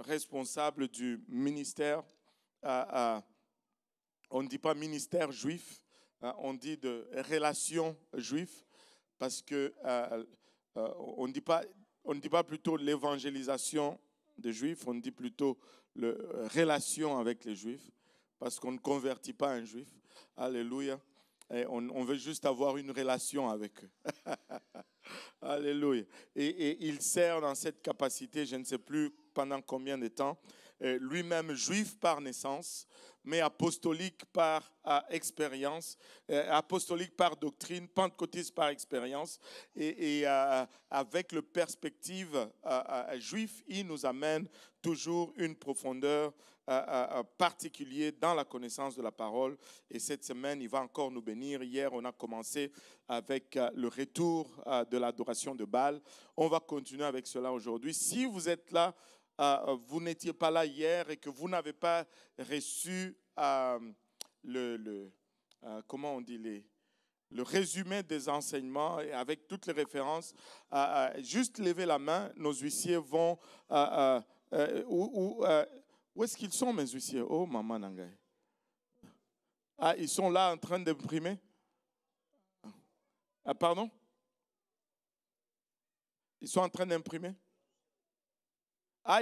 responsable du ministère. On ne dit pas ministère juif, on dit de relations juives, parce que on ne dit pas plutôt l'évangélisation des juifs, on dit plutôt relation avec les juifs, parce qu'on ne convertit pas un juif. Alléluia. Et on veut juste avoir une relation avec eux. Alléluia. Et il sert dans cette capacité, je ne sais plus pendant combien de temps, lui-même juif par naissance, mais apostolique par expérience, apostolique par doctrine, pentecôtiste par expérience. Et avec le perspective juif, il nous amène toujours une profondeur particulière dans la connaissance de la parole. Et cette semaine, il va encore nous bénir. Hier, on a commencé avec le retour de l'adoration de Baal. On va continuer avec cela aujourd'hui. Si vous êtes là, vous n'étiez pas là hier et que vous n'avez pas reçu comment on dit, le résumé des enseignements et avec toutes les références, juste levez la main. Nos huissiers vont... où est-ce qu'ils sont, mes huissiers? Oh, maman Nangaï. Ils sont là en train d'imprimer? Pardon? Ils sont en train d'imprimer?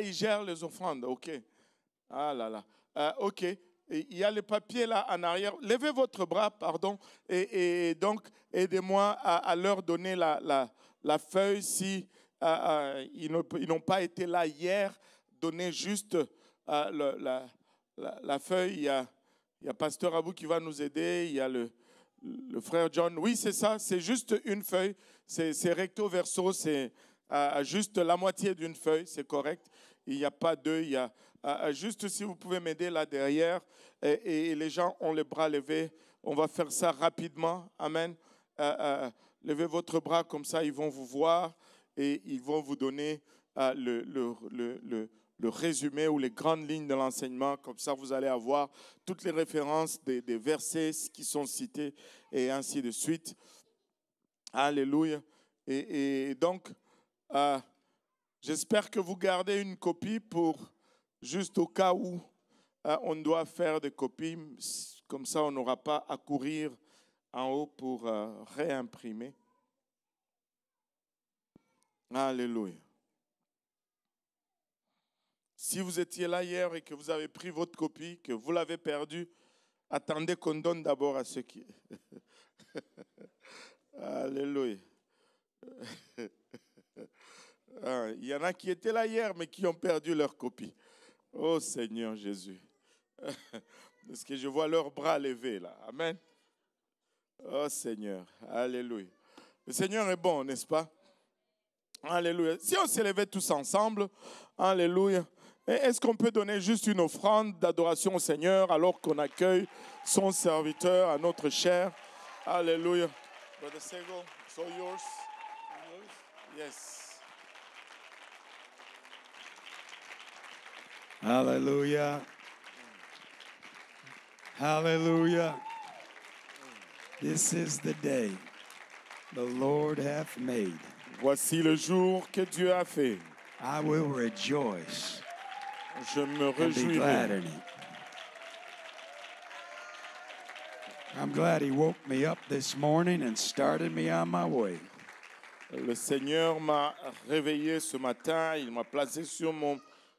Ils gèrent les offrandes, ok. Ah là là. Ok. Et il y a le papier là en arrière. Levez votre bras, pardon. Et donc, aidez-moi à leur donner la feuille si ils n'ont pas été là hier. Donnez juste la feuille. Il y a Pasteur Abou qui va nous aider. Il y a le frère John. Oui, c'est ça. C'est juste une feuille. C'est recto verso. C'est juste la moitié d'une feuille. C'est correct. Il n'y a pas deux. Il y a juste si vous pouvez m'aider là derrière. Et les gens ont les bras levés. On va faire ça rapidement. Amen. Levez votre bras comme ça. Ils vont vous voir et ils vont vous donner le résumé ou les grandes lignes de l'enseignement. Comme ça, vous allez avoir toutes les références des versets qui sont cités et ainsi de suite. Alléluia. Et donc, j'espère que vous gardez une copie pour juste au cas où on doit faire des copies. Comme ça, on n'aura pas à courir en haut pour réimprimer. Alléluia. Si vous étiez là hier et que vous avez pris votre copie, que vous l'avez perdue, attendez qu'on donne d'abord à ceux qui... Alléluia. Il y en a qui étaient là hier, mais qui ont perdu leur copie. Oh Seigneur Jésus. Parce que je vois leurs bras levés là. Amen. Oh Seigneur. Alléluia. Le Seigneur est bon, n'est-ce pas? Alléluia. Si on s'élevait tous ensemble, alléluia. Est-ce qu'on peut donner juste une offrande d'adoration au Seigneur alors qu'on accueille son serviteur à notre chair? Alléluia. Brother Sego, it's all yours. Yes. Hallelujah. Hallelujah. This is the day the Lord hath made. Voici le jour que Dieu a fait. I will rejoice Je me and be glad réjouirai. in it. I'm glad he woke me up this morning and started me on my way. Le Seigneur m'a réveillé ce matin, il m'a placé sur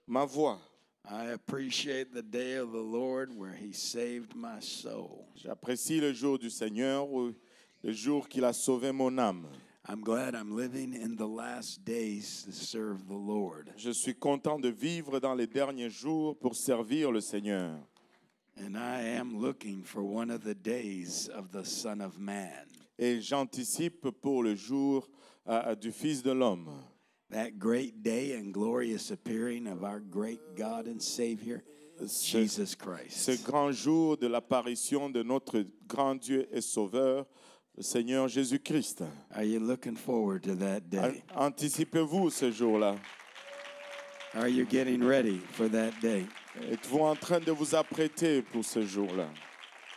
ma voie. I appreciate the day of the Lord where he saved my soul. J'apprécie le jour du Seigneur, le jour qu'il a sauvé mon âme. I'm glad I'm living in the last days to serve the Lord. Je suis content de vivre dans les derniers jours pour servir le Seigneur. And I am looking for one of the days of the Son of Man. Et j'anticipe pour le jour du Fils de l'homme. That great day and glorious appearing of our great God and Savior, Jesus Christ. Ce grand jour de l'apparition de notre grand Dieu et Sauveur, le Seigneur Jésus-Christ. Are you looking forward to that day? Anticipez-vous ce jour-là. Are you getting ready for that day? Êtes-vous en train de vous apprêter pour ce jour-là?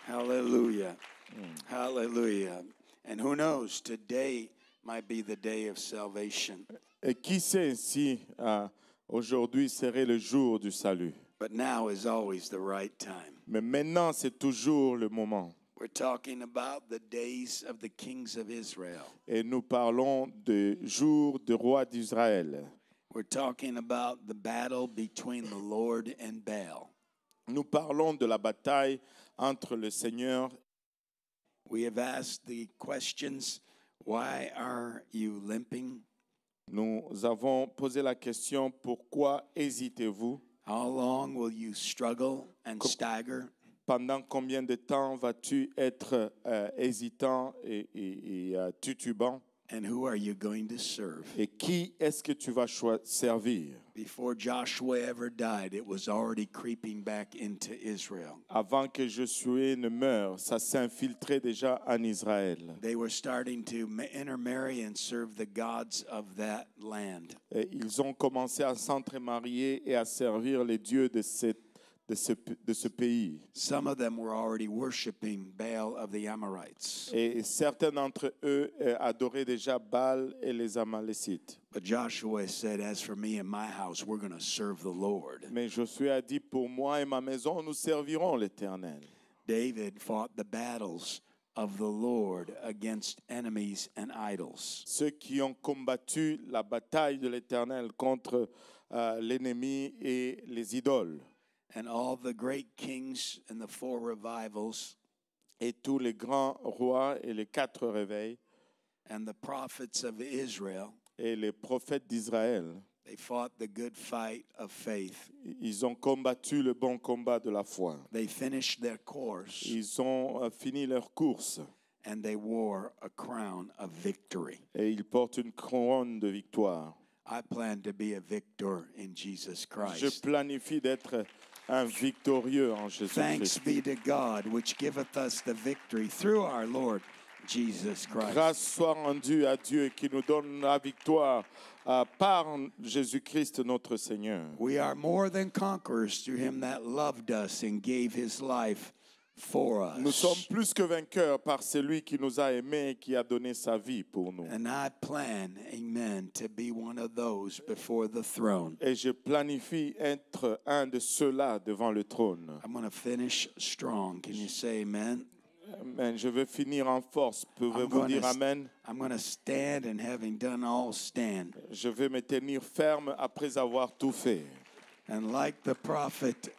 Hallelujah. Hallelujah. And who knows, today might be the day of salvation. Et qui sait si Aujourd'hui serait le jour du salut. But now is always the right time. Mais maintenant, c'est toujours le moment. We're talking about the days of the kings of Israel. Et nous parlons des jours du roi d'Israël. We're talking about the battle between the Lord and Baal. Nous parlons de la bataille entre le Seigneur. We have asked the questions, why are you limping? Nous avons posé la question, pourquoi hésitez-vous? How long will you struggle and stagger? Pendant combien de temps vas-tu être hésitant et titubant? And who are you going to serve? Et qui est-ce que tu vas servir? Before Joshua ever died, it was already creeping back into Israel. Avant que Josué ne meure, ça s'infiltrait déjà en Israël. They were starting to intermarry and serve the gods of that land. Et ils ont commencé à s'entremarier et à servir les dieux de ce pays. Some of them were already worshiping Baal of the Amorites. Et certains d'entre eux adoraient déjà Baal et les Amalécites. But Joshua said, as for me and my house, we're going to serve the Lord. Mais Josué a dit, pour moi et ma maison, nous servirons l'Éternel. David fought the battles of the Lord against enemies and idols. Ceux qui ont combattu la bataille de l'Éternel contre l'ennemi et les idoles. And all the great kings and the four revivals Et tous les grands rois et les 4 réveils and the prophets of Israel, et les prophètes d'Israël, they fought the good fight of faith. ils ont combattu le bon combat de la foi. They finished their course Ils ont fini leur course and they wore a crown of victory. et ils portent une couronne de victoire. I plan to be a victor in Jesus Je Christ. planifie d'être un victorieux en Thanks Jésus-Christ. be to God, which giveth us the victory through our Lord Jesus Christ. Grâce soit rendue à Dieu qui nous donne la victoire par Jésus-Christ notre Seigneur. We are more than conquerors through him that loved us and gave his life for Nous sommes us. plus que vainqueurs par celui qui nous a aimés et qui a donné sa vie pour nous. And I plan, amen, to be one of those before the throne. Et je planifie être un de ceux-là devant le trône. I'm going to finish strong. Can you say amen? Amen. Je veux finir en force. Pouvez-vous going dire to- Amen? I'm going to stand, and having done all, stand. Je vais me tenir ferme après avoir tout fait. And like the prophet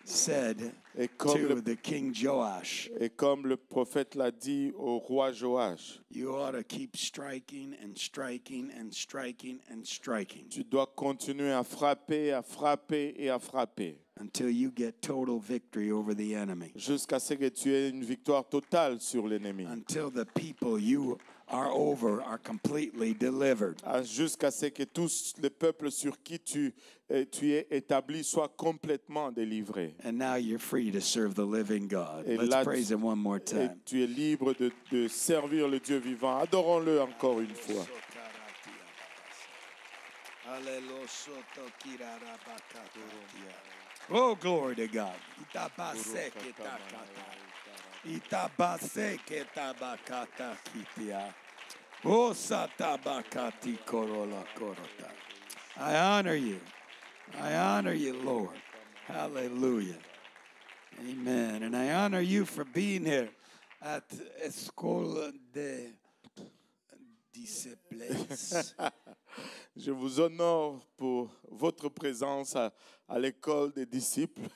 said Et comme, to the King Joash, le prophète l'a dit au roi Joach, you ought to keep striking and striking and striking and striking tu dois continuer à frapper et à frapper until you get total victory over the enemy. jusqu'à ce que tu aies une victoire totale sur l'ennemi. Until the people you are over are completely delivered. Jusqu'à ce que tous les peuples sur qui tu es établi soient complètement délivrés. And now you're free to serve the living God. Et Let's là, praise him one more Et time. tu es libre de servir le Dieu vivant. Adorons-le encore une fois. Oh, glory to God. Itabase ketabakata kitia. Oh, satabakati korola korota. I honor you. I honor you, Lord. Hallelujah. Amen. And I honor you for being here at Escola de Disciples. Je vous honore pour votre présence à l'école des disciples.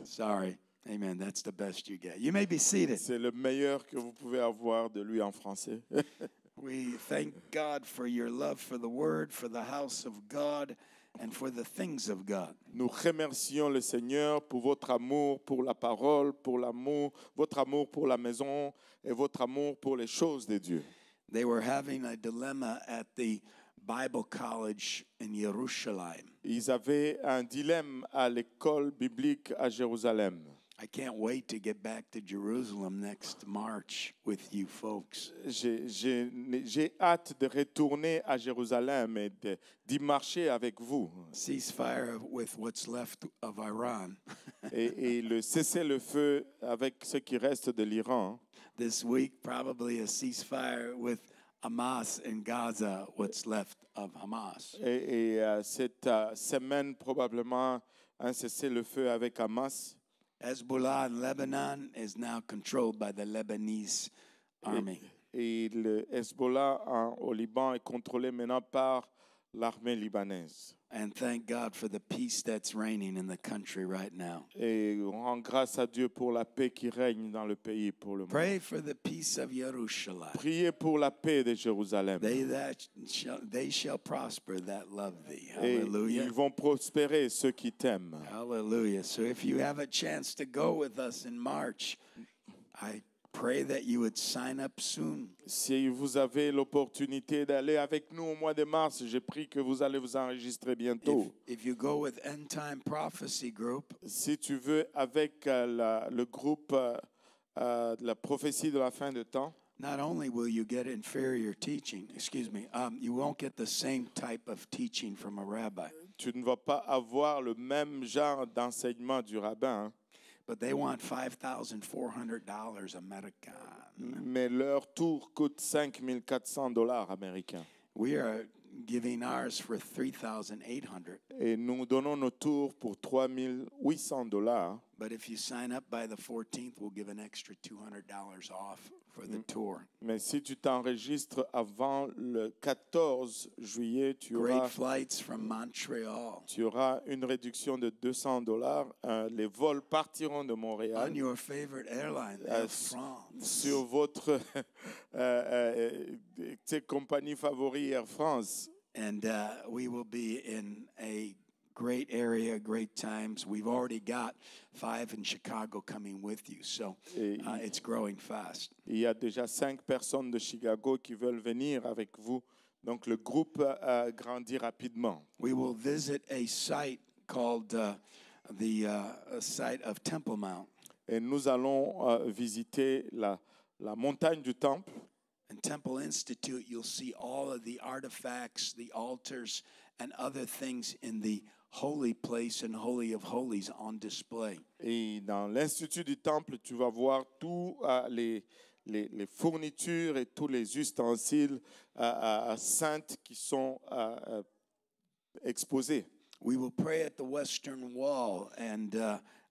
Sorry. Amen. That's the best you get. You may be seated. C'est le meilleur que vous pouvez avoir de lui en français. We thank God for your love for the word, for the house of God, and for the things of God. Nous remercions le Seigneur pour votre amour pour la parole, pour l'amour, votre amour pour la maison et votre amour pour les choses de Dieu. They were having a dilemma at the Bible college in Jerusalem. Ils avaient un dilemme à l'école biblique à Jérusalem. I can't wait to get back to Jerusalem next March with you folks. J'ai hâte de retourner à Jérusalem et d'y marcher avec vous. Ceasefire with what's left of Iran. Et le cessez-le-feu avec ce qui reste de l'Iran. This week, probably a ceasefire with Hamas in Gaza, what's left of Hamas. Cette semaine, probablement, un cessez-le-feu avec Hamas. Hezbollah in Lebanon is now controlled by the Lebanese army. Et le Hezbollah au Liban est contrôlé maintenant par l'armée libanaise. And thank God for the peace that's reigning in the country right now. Et on rend grâce à Dieu pour la paix qui règne dans le pays pour le moment. Pray for the peace of Jerusalem. Priez pour la paix de Jérusalem. They shall prosper that love thee. Et Hallelujah. ils vont prospérer ceux qui t'aiment. Hallelujah. So if you have a chance to go with us in March, I pray that you would sign up soon. Si vous avez l'opportunité d'aller avec nous au mois de mars, je prie que vous allez vous enregistrer bientôt. If you go with End Time Prophecy Group, Si tu veux avec le groupe de la prophétie de la fin de temps, not only will you get inferior teaching, you won't get the same type of teaching from a rabbi, tu ne vas pas avoir le même genre d'enseignement du rabbin, hein. but they want $5,400 American. Mais leur tour coûte $5,400 américains. We are giving ours for $3,800. Et nous donnons nos tours pour $3,800. But if you sign up by the 14th, we'll give an extra $200 off for the tour. Mais si tu t'enregistres avant le 14 juillet, tu Great flights from Montreal. auras une réduction de $200. Les vols partiront de Montréal On your favorite airline, Air France. sur votre compagnie favorite Air France. And we will be in a great area, great times. We've already got 5 in Chicago coming with you, so it's growing fast. Il y a déjà 5 personnes de Chicago qui veulent venir avec vous. Donc le groupe grandit rapidement. We will visit a site called the site of Temple Mount. Et nous allons visiter la montagne du Temple. In Temple Institute, you'll see all of the artifacts, the altars, and other things in the holy place and holy of holies on display. Et dans l'Institut du Temple, tu vas voir tous les fournitures et tous les ustensiles saints qui sont exposés. We will pray at the Western Wall, and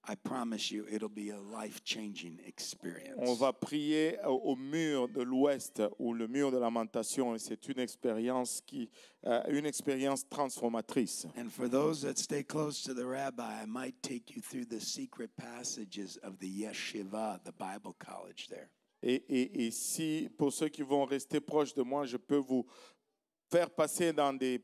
I promise you it'll be a life-changing experience. On va prier au mur de l'Ouest ou le mur de lamentation, et c'est une expérience transformatrice. And for those that stay close to the rabbi, I might take you through the secret passages of the yeshiva, the Bible college there. Et si, pour ceux qui vont rester proches de moi, je peux vous faire passer dans des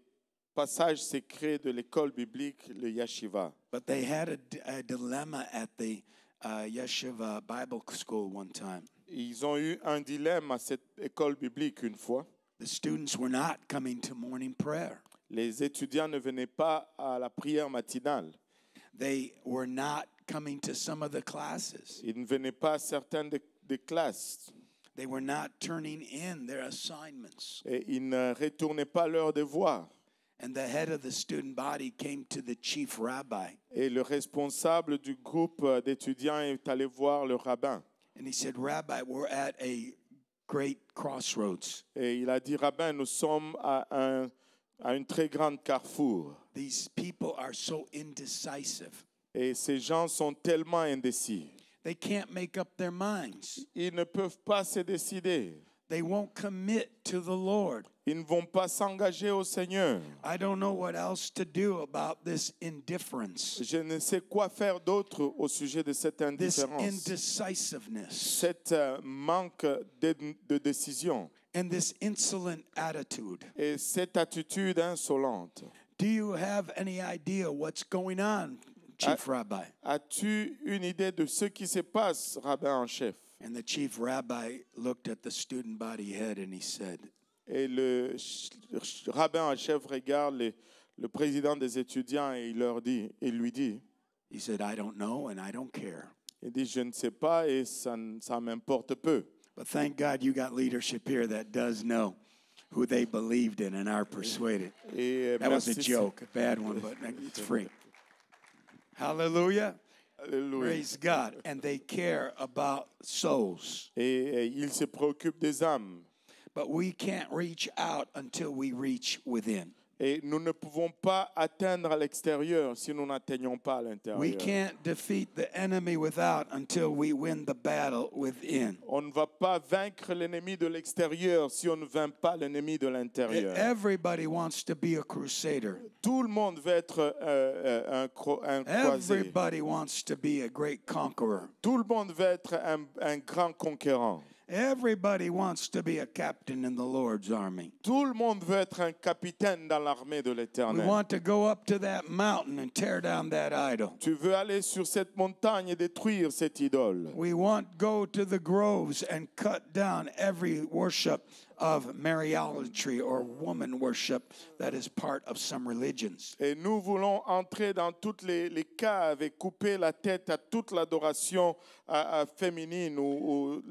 passages secrets de l'école biblique, le yeshiva. But they had a dilemma at the yeshiva Bible school one time. Ils ont eu un dilemme à cette école biblique une fois. The students were not coming to morning prayer. Les étudiants ne venaient pas à la prière matinale. They were not coming to some of the classes. Ils ne venaient pas à certaines des classes. They were not turning in their assignments. Et ils ne retournaient pas leurs devoirs. And the head of the student body came to the chief rabbi. Et le responsable du groupe d'étudiants est allé voir le rabbin. And he said, Rabbi, we're at a great crossroads. Et il a dit, rabbin, nous sommes à une très grande carrefour. These people are so indecisive. Et ces gens sont tellement indécis. They can't make up their minds. Ils ne peuvent pas se décider. They won't commit to the Lord. Ils ne vont pas s'engager au Seigneur. I don't know what else to do about this indifference, Je ne sais quoi faire d'autre au sujet de cette this indifférence, indecisiveness, cette manque de décision and this insolent attitude. et cette attitude insolente. Do you have any idea what's going on, Chief Rabbi? As-tu une idée de ce qui se passe, rabbin en chef? And the chief rabbi looked at the student body head and he said, Et le rabbin en chef regarde le président des étudiants et il lui dit, he said, I don't know and I don't care. il dit, je ne sais pas et ça m'importe peu. But thank God you got leadership here that does know who they believed in and are persuaded. Et That was a merci, joke, a bad one, but it's free. Hallelujah. Alléluia. Praise God. And they care about souls. Et il se préoccupe des âmes. but we can't reach out until we reach within. Et nous ne pouvons pas atteindre à l'extérieur si nous n'atteignons pas à We l'intérieur. can't defeat the enemy without until we win the battle within. On ne va pas vaincre l'ennemi de l'extérieur si on ne vainc pas l'ennemi de l'intérieur. Everybody wants to be a crusader. Tout le monde veut être un croisé. Everybody wants to be a great conqueror. Tout le monde veut être un grand conquérant. Everybody wants to be a captain in the Lord's army. Tout le monde veut être un capitaine dans l'armée de We l'Éternel. want to go up to that mountain and tear down that idol. Tu veux aller sur cette montagne et détruire cette idole. We want to go to the groves and cut down every worship of Mariolatry or woman worship that is part of some religions. Et nous voulons entrer dans toutes les caves et couper la tête à toute l'adoration féminine ou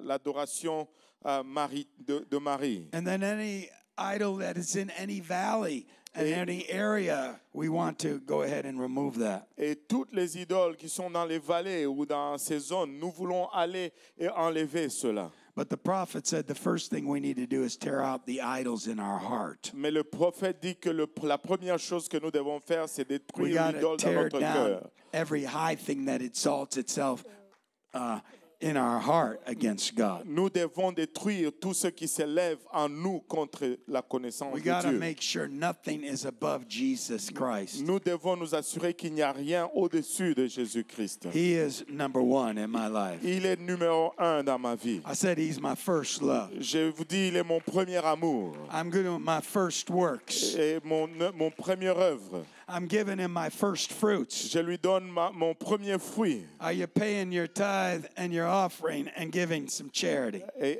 l'adoration de Marie. And then any idol that is in any valley and any area, we want to go ahead and remove that. Et toutes les idoles qui sont dans les vallées ou dans ces zones, nous voulons aller et enlever cela. But the prophet said the first thing we need to do is tear out the idols in our heart. Mais le prophète dit que la première chose que nous devons faire, c'est We détruire got to l'idole dans tear notre down cœur. every high thing that exalts itself in our heart against God. Nous devons détruire tout ce qui s'élève en nous contre la connaissance We de got to Dieu. make sure nothing is above Jesus Christ. Nous devons nous assurer qu'il n'y a rien au-dessus de Jésus-Christ. He is number one in my life. Il est numéro 1 dans ma vie. I said he's my first love. Je vous dis, il est mon premier amour I'm good with my first works. et mon première œuvre. I'm giving him my first fruits. Je lui donne mon premier fruit. Are you paying your tithe and your offering and giving some charity? Et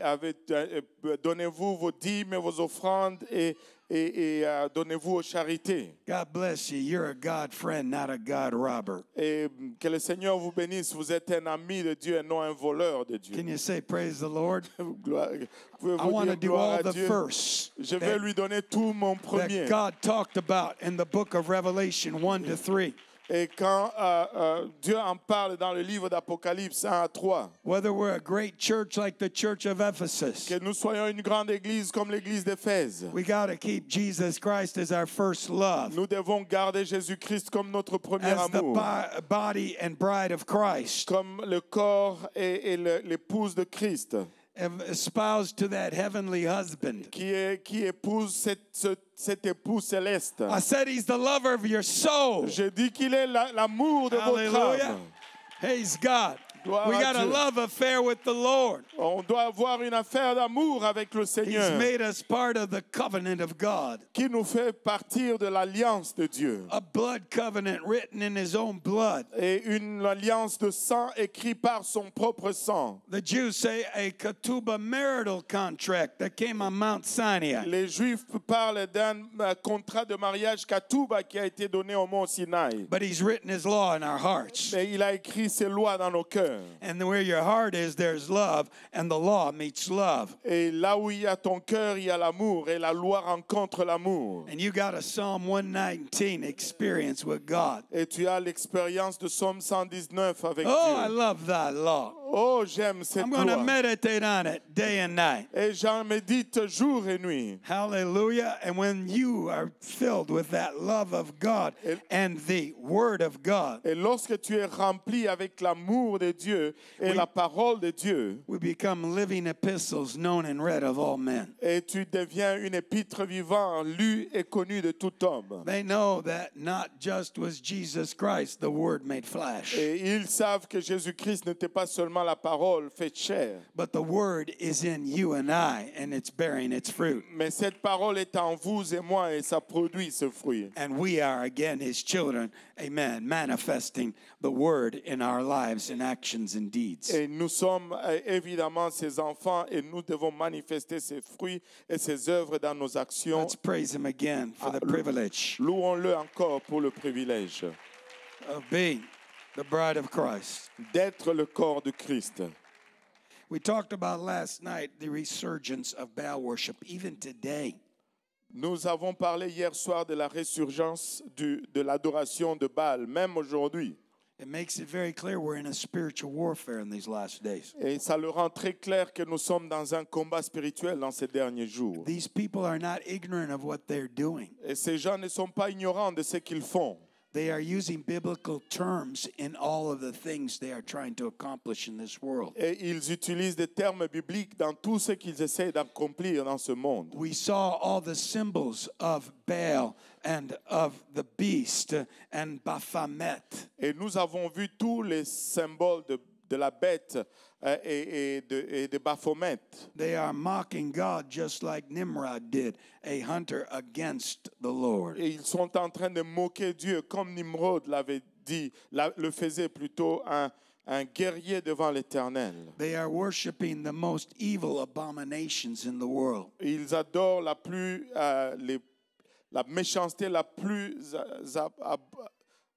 donnez-vous vos dîmes et vos offrandes et donnez-vous aux charités. God bless you. You're a God friend, not a God robber. Et que le Seigneur vous bénisse. Vous êtes un ami de Dieu et non un voleur de Dieu. Can you say praise the Lord? Pouvez-vous I want to dire do gloire all à the Dieu? firsts Je vais lui donner tout mon premier. that God talked about in the book of Revelation 1 to 3. Et quand Dieu en parle dans le livre d'Apocalypse 1 à 3, Whether we're a great church like the church of Ephesus, que nous soyons une grande église comme l'église d'Éphèse, we got to keep Jesus Christ as our first love, nous devons garder Jésus-Christ comme notre premier as the amour, body and bride of Christ, comme le corps et l'épouse de Christ, espoused to that heavenly husband. qui épouse cet époux céleste. I said he's the lover of your soul. Je dis qu'il est l'amour de votre Hallelujah. âme. Praise God. Gloire We à got a Dieu. love affair with the Lord. On doit avoir une affaire d'amour avec le He's Seigneur made us part of the covenant of God, qui nous fait partir de l'alliance de Dieu. a blood covenant written in his own blood. Et une alliance de sang écrite par son propre sang. The Jews say a ketubah marital contract that came on Mount Sinai. Les Juifs parlent d'un contrat de mariage Ketouba qui a été donné au mont Sinaï. But he's written his law in our hearts. Mais il a écrit ses lois dans nos cœurs. And where your heart is, there's love, and the law meets love. Et là où il y a ton cœur, il y a l'amour. Et la loi rencontre l'amour. And you got a Psalm 119 experience with God. Et tu as l'expérience de Psaume 119 avec Oh, I Dieu. love thy law. Oh, j'aime cette I'm going to loi. meditate on it day and night. Et j'en médite jour et nuit. Hallelujah. And when you are filled with that love of God and the Word of God, Et lorsque tu es rempli avec l'amour de Dieu et Oui. la parole de Dieu, we become living epistles known and read of all men. et tu deviens une épître vivante, lue et connue de tout homme. They know that not just was Jesus Christ, the Word made flesh, Et ils savent que Jésus-Christ n'était pas seulement la parole faite chair, but the Word is in you and I, and it's bearing its fruit. mais cette parole est en vous et moi et ça produit ce fruit. And we are again His children, amen, manifesting the Word in our lives in actions and deeds. Et nous sommes évidemment ses enfants et nous devons manifester ses fruits et ses œuvres dans nos actions. Let's praise Him again for the privilege Louons-le encore pour le privilège of being the bride of Christ. d'être le corps de Christ. We talked about last night the resurgence of Baal worship, even today. Nous avons parlé hier soir de la résurgence de l'adoration de Baal, même aujourd'hui. It makes it very clear we're in a spiritual warfare in these last days. Et ça le rend très clair que nous sommes dans un combat spirituel dans ces derniers jours. These people are not ignorant of what they're doing. Et ces gens ne sont pas ignorants de ce qu'ils font. They are using biblical terms in all of the things they are trying to accomplish in this world. Et ils utilisent des termes bibliques dans tout ce qu'ils essaient d'accomplir dans ce monde. We saw all the symbols of Baal and of the beast and Baphomet. Et nous avons vu tous les symboles de la bête et de Baphomet. They are mocking God just like Nimrod did, a hunter against the Lord. Et ils sont en train de moquer Dieu, comme Nimrod l'avait dit, le faisait plutôt un guerrier devant l'Éternel. They are worshiping the most evil abominations in the world. Ils adorent la méchanceté la plus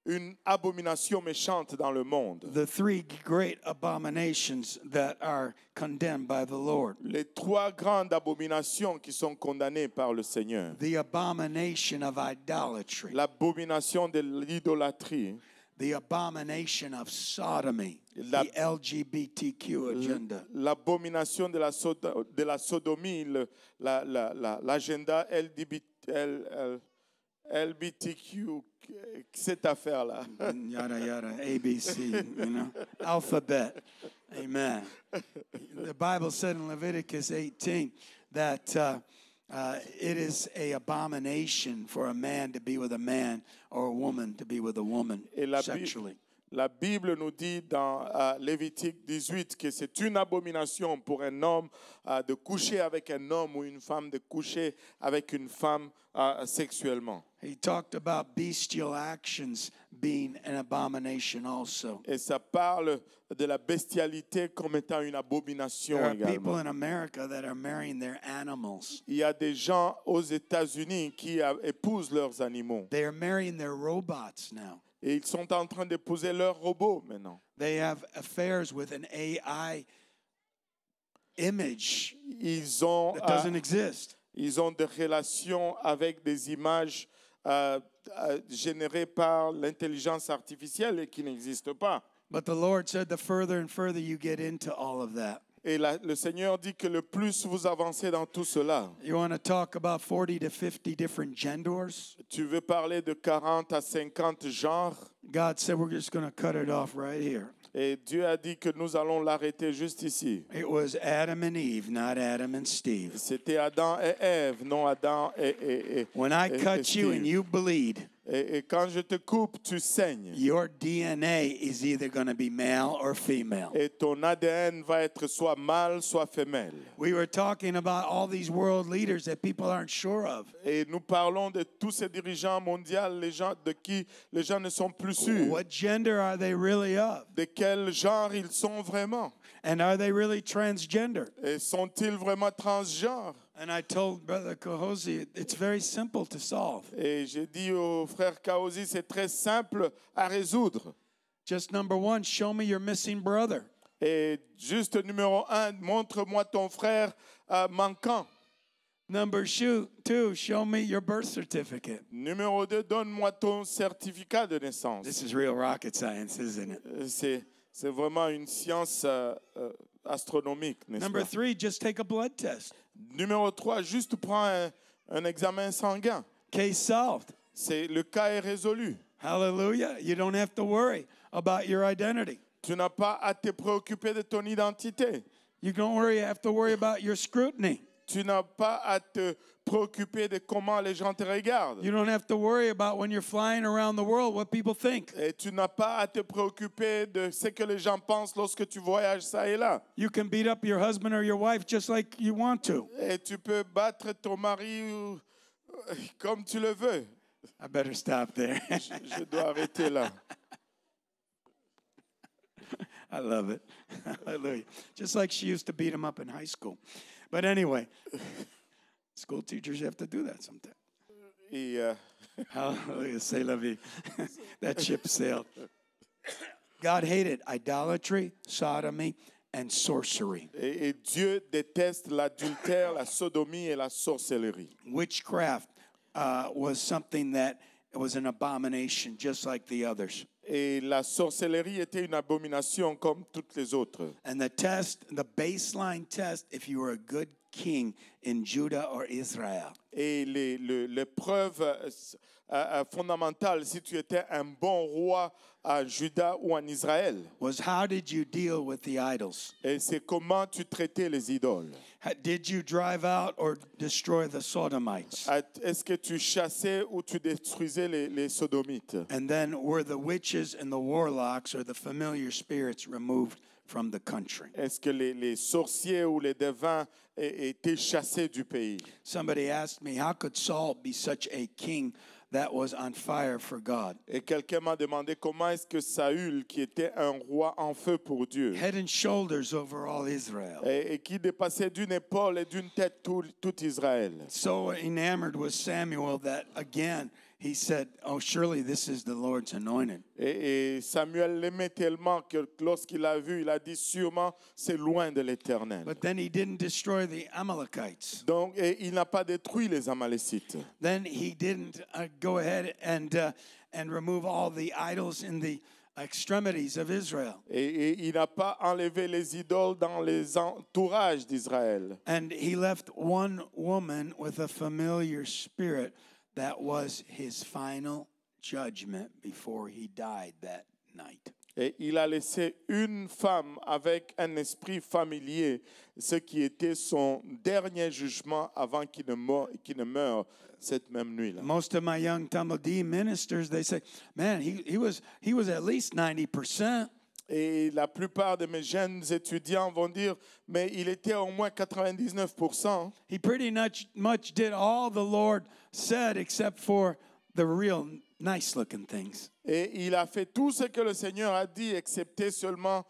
une abomination méchante dans le monde. The three great abominations that are condemned by the Lord. Les trois grandes abominations qui sont condamnées par le Seigneur. The abomination of idolatry. L'abomination de l'idolâtrie. The abomination of sodomy. The LGBTQ agenda. L'abomination de la sodomie, l'agenda LGBTQ, cette affaire-là. Yada, yada, ABC, you know, alphabet. Amen. The Bible said in Leviticus 18 that it is an abomination for a man to be with a man or a woman to be with a woman sexually. La Bible nous dit dans Lévitique 18 que c'est une abomination pour un homme de coucher avec un homme ou une femme de coucher avec une femme sexuellement. He talked about bestial actions being an abomination also. Et ça parle de la bestialité comme étant une abomination There are également. people in America that are marrying their animals. Il y a des gens aux États-Unis qui épousent leurs animaux. They are marrying their robots now. Et ils sont en train d'épouser leurs robots maintenant. They have affairs with an AI image Ils ont, that doesn't exist. ils ont des relations avec des images générées par l'intelligence artificielle et qui n'existent pas. But the Lord said the further and further you get into all of that. Et le Seigneur dit que le plus vous avancez dans tout cela, You want to talk about 40 to 50 different genders? tu veux parler de 40 à 50 genres, God said we're just going to cut it off right here. et Dieu a dit que nous allons l'arrêter juste ici. It was Adam and Eve, not Adam and Steve. C'était Adam et Ève, non Adam et When I et cut you and Steve. you bleed, Et quand je te coupe, tu saignes. your DNA is either going to be male or female. Et ton ADN va être soit mâle, soit femelle. We were talking about all these world leaders that people aren't sure of. Et nous parlons de tous ces dirigeants mondiaux, les gens de qui les gens ne sont plus sûrs. What gender are they really of? De quel genre ils sont vraiment? And are they really transgender? Et sont-ils vraiment transgenres? And I told Brother Kahosi, it's very simple to solve. Et j'ai dit au frère Kaosi, c'est très simple à résoudre. Just number one, show me your missing brother. Et juste numéro 1, montre-moi ton frère manquant. Number two, show me your birth certificate. Numéro 2, donne-moi ton certificat de naissance. This is real rocket science, isn't it? C'est vraiment une science astronomique, n'est-ce Number pas? three, just take a blood test. Numéro 3, juste prends un examen sanguin. Case solved. Le cas est résolu. Hallelujah. You don't have to worry about your identity. Tu n'as pas à te préoccuper de ton identité. You don't have to worry about your scrutiny. Tu n'as pas à te préoccuper de comment les gens te regardent. You don't have to worry about when you're flying around the world what people think. Et tu n'as pas à te préoccuper de ce que les gens pensent lorsque tu voyages ça et là. You can beat up your husband or your wife just like you want to. Et tu peux battre ton mari comme tu le veux. I better stop there. Je dois arrêter là. I love it. Hallelujah. Just like she used to beat him up in high school. But anyway, school teachers have to do that sometimes. Et, Hallelujah. C'est la vie. That ship sailed. God hated idolatry, sodomy, and sorcery. et Dieu déteste l'adultère, la sodomie et la sorcellerie. Witchcraft was something that it was an abomination just like the others. Et la sorcellerie était une abomination comme toutes les autres. And the baseline test, if you were a good king in Judah or Israel, Et l'épreuve fondamentale, si tu étais un bon roi à Juda ou en Israël, was how did you deal with the idols? et c'est comment tu traitais les idoles. Did you drive out or destroy the Sodomites? Est-ce que tu chassais ou tu détruisais les sodomites? And then were the witches and the warlocks or the familiar spirits removed from the country? Est-ce que les sorciers ou les devins étaient chassés du pays? Somebody asked me, how could Saul be such a king that was on fire for God? Et quelqu'un m'a demandé comment est-ce que Saül, qui était un roi en feu pour Dieu, Head and shoulders over all Israel. et qui dépassait d'une épaule et d'une tête tout Israël. So enamored was Samuel that again he said, oh, surely this is the Lord's anointed. Et Samuel l'aimait tellement que lorsqu'il a vu, il a dit sûrement c'est loin de l'Éternel. But then he didn't destroy the Amalekites. Donc il n'a pas détruit les Amalécites. Then he didn't go ahead and remove all the idols in the extremities of Israel. Et il n'a pas enlevé les idoles dans les entourages d'Israël. And he left one woman with a familiar spirit that was his final judgment before he died that night. Et il a laissé une femme avec un esprit familier, ce qui était son dernier jugement avant qu'il ne meure cette même nuit-là. Most of my young Talmudim ministers, they say, man, he was at least 90%. Et la plupart de mes jeunes étudiants vont dire, mais il était au moins 99%. He pretty much did all the Lord said except for the real nice-looking things. Et il a fait tout ce que le Seigneur a dit, excepté seulement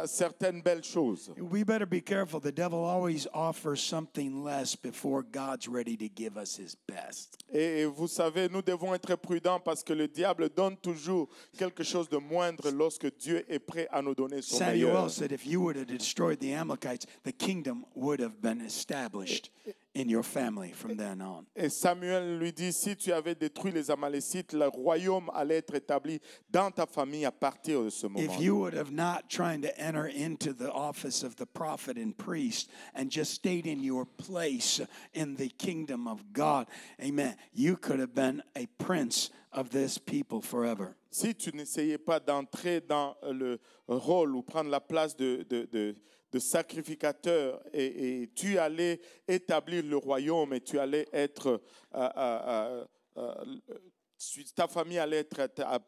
certaines belles choses. We better be careful. The devil always offers something less before God's ready to give us his best. Et vous savez, nous devons être prudents parce que le diable donne toujours quelque chose de moindre lorsque Dieu est prêt à nous donner son meilleur. Samuel said, if you would have destroyed the Amalekites, the kingdom would have been established in your family from then on. Et Samuel lui dit, si tu avais détruit les Amalécites, le royaume allait être établi dans ta famille à partir de ce moment. If you would have not tried to enter into the office of the prophet and priest and just stayed in your place in the kingdom of God, amen, you could have been a prince of this people forever. Si tu n'essayais pas d'entrer dans le rôle ou prendre la place de sacrificateur et tu allais établir le royaume et tu allais être ta famille allait être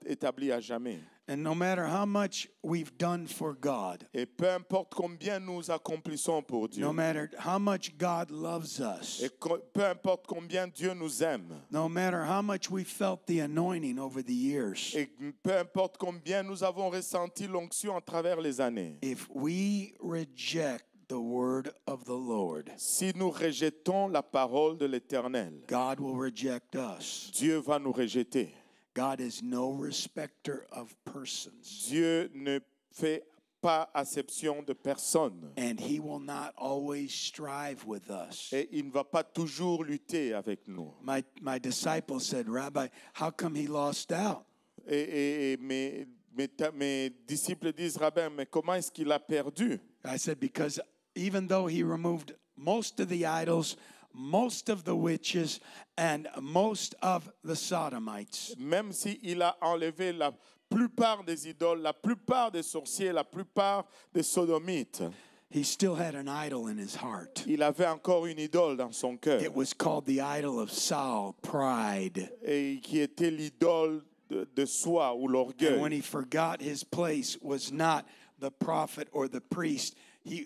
établie à jamais. And no matter how much we've done for God, Et peu importe combien nous accomplissons pour Dieu, no matter how much God loves us, et peu importe combien Dieu nous aime, no matter how much we felt the anointing over the years, et peu importe combien nous avons ressenti l'onction à travers les années, if we reject the word of the Lord, si nous rejetons la parole de l'Éternel, God will reject us. Dieu va nous rejeter. God is no respecter of persons. Dieu ne fait pas acception de personne. And he will not always strive with us. Et il ne va pas toujours lutter avec nous. My disciple said, Rabbi, how come he lost out? Et mes disciples disent, Rabbin, mais comment est-ce qu'il a perdu? I said, because even though he removed most of the idols, most of the witches, and most of the Sodomites, Même s'il a enlevé la plupart des idoles, la plupart des sorciers, la plupart des sodomites, he still had an idol in his heart. il avait encore une idole dans son cœur. It was called the idol of Saul, pride. Et qui était l'idole de soi ou And when l'orgueil. he forgot his place was not the prophet or the priest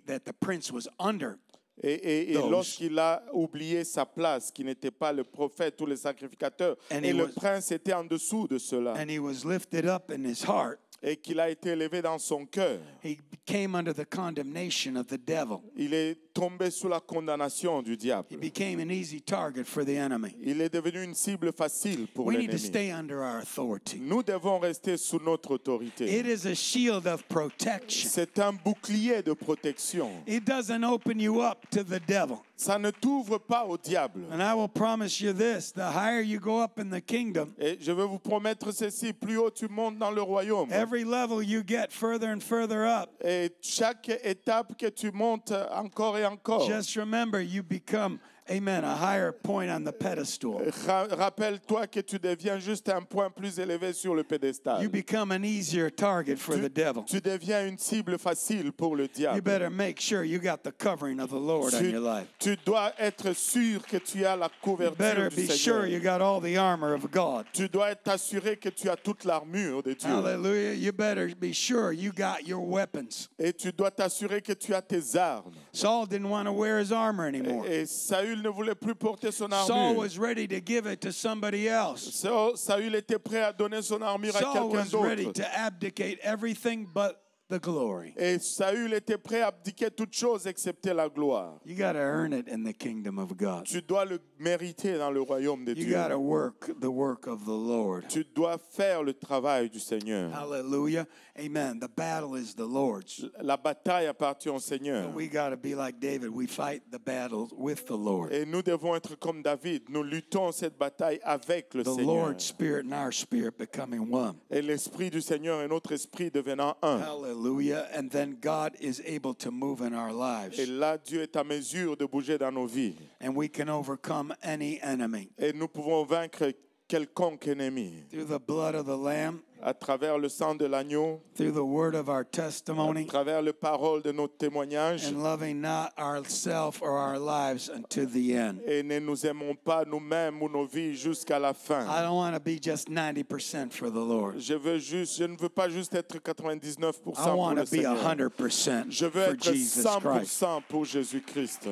that the prince was under. Et lorsqu'il a oublié sa place, qui n'était pas le prophète ou le sacrificateur, And et he le was- prince était en dessous de cela, And he was lifted up in his heart, et qu'il a été élevé dans son cœur, he came under the condemnation of the devil. Il est tombé sous la condamnation du He diable. became an easy target for the enemy. Il est devenu une cible facile pour We need to l'ennemi. stay under our authority. Nous devons rester sous notre autorité. It is a shield of protection. C'est un bouclier de protection. It doesn't open you up to the devil. Ça ne t'ouvre pas au diable. And I will promise you this, the higher you go up in the kingdom, Et je veux vous promettre ceci, plus haut tu montes dans le royaume. every level you get further and further up, Et chaque étape que tu montes encore et encore, just remember you become, amen, a higher point on the pedestal. rappelle-toi que tu deviens juste un point plus élevé sur le pédestal. You become an easier target for the devil. Tu deviens une cible facile pour le You diable. better make sure you got the covering of the Lord on your life. Tu dois être sûr que tu as la You couverture better du be Seigneur. sure you got all the armor of God. Tu dois être assuré que tu as toute l'armure de Dieu. Hallelujah. You better be sure you got your weapons. Et tu dois t'assurer que tu as tes armes. Saul didn't want to wear his armor anymore. Et Saül ne voulait plus porter son Saul armure. was ready to give it to somebody else. Saül était prêt à donner son armure à Saul quelqu'un was ready d'autre. to abdicate everything but the glory. Et Saül était prêt à abdiquer toute chose excepté la gloire. You got to earn it in the kingdom of God. Tu dois le mériter dans le royaume de You Dieu. got to work the work of the Lord. Tu dois faire le travail du Seigneur. Hallelujah. Amen. The battle is the Lord's. La bataille appartient au Seigneur. We got to be like David. We fight the battle with the Lord. Et nous devons être comme David. Nous luttons cette bataille avec le The Seigneur. Lord's Spirit and our spirit becoming one. Et l'Esprit du Seigneur et notre esprit devenant un. Hallelujah. And then God is able to move in our lives. Et là, Dieu est à mesure de bouger dans nos vies. And we can overcome any enemy Et nous pouvons vaincre quelconque ennemi through the blood of the Lamb, à travers le sang de l'agneau, through the word of our à testimony, travers les paroles de notre témoignage. and loving not ourselves or our lives unto the end. Et ne nous aimons pas nous-mêmes ou nos vies jusqu'à la I fin. don't want to be just 90% for the Lord. Je ne veux pas juste être 99% I pour want le to be Seigneur. 100% Je veux for être Jesus Christ. 100% pour Jésus-Christ.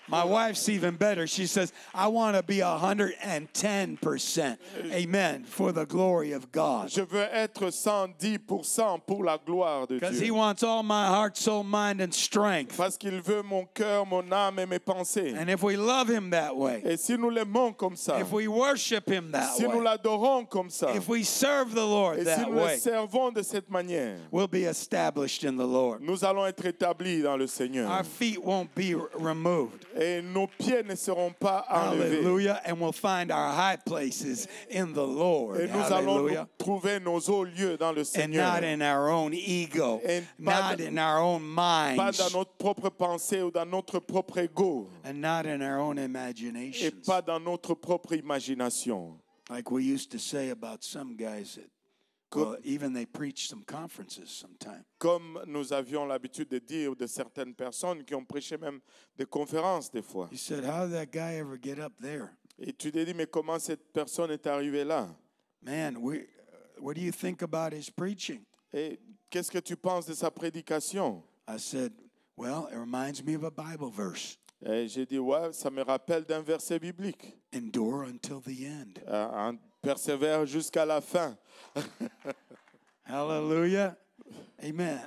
My wife's even better. She says, I want to be 110%. Amen. For the glory of God. Je veux être 110% pour la gloire de Because he Dieu. wants all my heart, soul, mind, and strength. Parce qu'il veut mon cœur, mon âme et mes pensées. And if we love him that way, Et si nous l'aimons comme ça, if we worship him that si nous way, l'adorons comme ça, if we serve the Lord et si that nous le way, servons de cette manière, we'll be established in the Lord. nous allons être établis dans le Seigneur. Our feet won't be removed. Et nos pieds ne seront pas enlevés. Hallelujah. And we'll find our high places in the Lord. Et nous allons nous Hallelujah. trouver nos hauts lieux dans le And Seigneur. not in our own ego, Et not in our own Pas minds, dans notre propre pensée ou dans notre propre ego. and not in our own Et imaginations. pas dans notre propre imagination. Like we used to say about some guys that, well, even they preach some conferences sometime. Comme nous avions l'habitude de dire de certaines personnes qui ont prêché même des conférences des fois. He said, how did that guy ever get up there? Et tu te dis, mais comment cette personne est arrivée là? Man, what do you think about his preaching? Et qu'est-ce que tu penses de sa prédication? I said, well, it reminds me of a Bible verse. Et j'ai dit, ouais, ça me rappelle d'un verset biblique. Endure until the end. Persévère jusqu'à la fin. Hallelujah. Amen.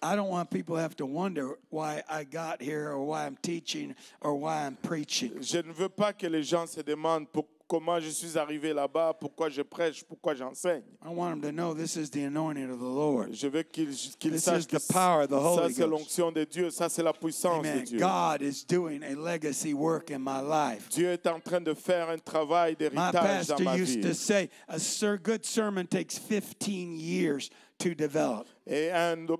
I don't want people to have to wonder why I got here or why I'm teaching or why I'm preaching. Je ne veux pas que les gens se demandent comment je suis arrivé là-bas, pourquoi je prêche, pourquoi j'enseigne. I want them to know this is the anointing of the Lord. Je veux qu'ils This sachent is que the power of the ça Holy c'est Ghost. l'onction de Dieu, ça c'est la puissance de Amen. Dieu. God is doing a legacy work in my life. Dieu est en train de faire un travail My d'héritage dans pastor ma used to vie. say, a good sermon takes 15 years to develop. Et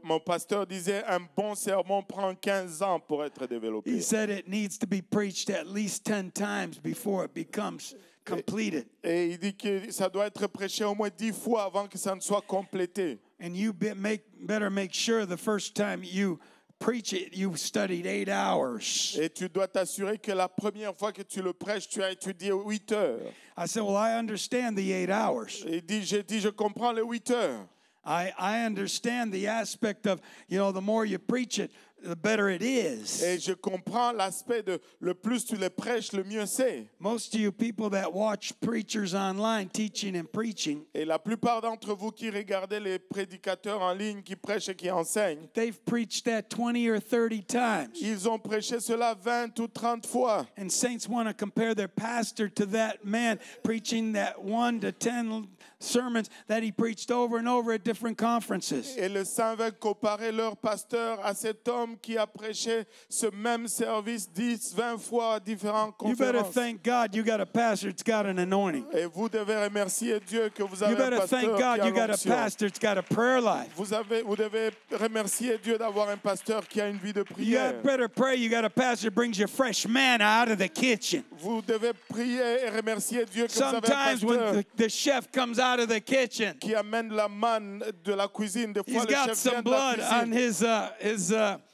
mon pasteur disait, un bon sermon prend 15 ans pour être développé. He said it needs to be preached at least 10 times before it becomes completed. Et il dit que ça doit être prêché au moins 10 fois avant que ça ne soit complété. And you better make sure the first time you preach it, you studied 8 hours. Et tu dois t'assurer que la première fois que tu le prêches, tu as étudié 8 heures. I said, well, I understand the 8 hours. Et j'ai dit, je comprends les 8 heures. I understand the aspect of, the more you preach it, the better it is. Et je comprends l'aspect de le plus tu les prêches, le mieux c'est. Most of you people that watch preachers online teaching and preaching, Et la plupart d'entre vous qui regardez les prédicateurs en ligne qui prêchent et qui enseignent, they've preached that 20 or 30 times. ils ont prêché cela 20 ou 30 fois. And saints want to compare their pastor to that man preaching that 1 to 10 sermons that he preached over and over at different conferences. Et les saints veulent comparer leur pasteur à cet homme qui a prêché ce même service 10, 20 fois à différentes You better conférences. thank God you got a pastor that's got an anointing. Et vous devez remercier Dieu que vous You avez un better pasteur thank qui God a you got a l'onction. pastor that's got a prayer life. Vous devez remercier Dieu d'avoir un pasteur qui a une vie de You prière. got better pray you got a pastor that brings you fresh manna out of the kitchen. Vous devez prier et remercier Dieu que vous avez un Sometimes when pasteur the chef comes out of the kitchen, qui amène la manne de la cuisine. Des fois, he's le got chef vient some de la blood on cuisine. his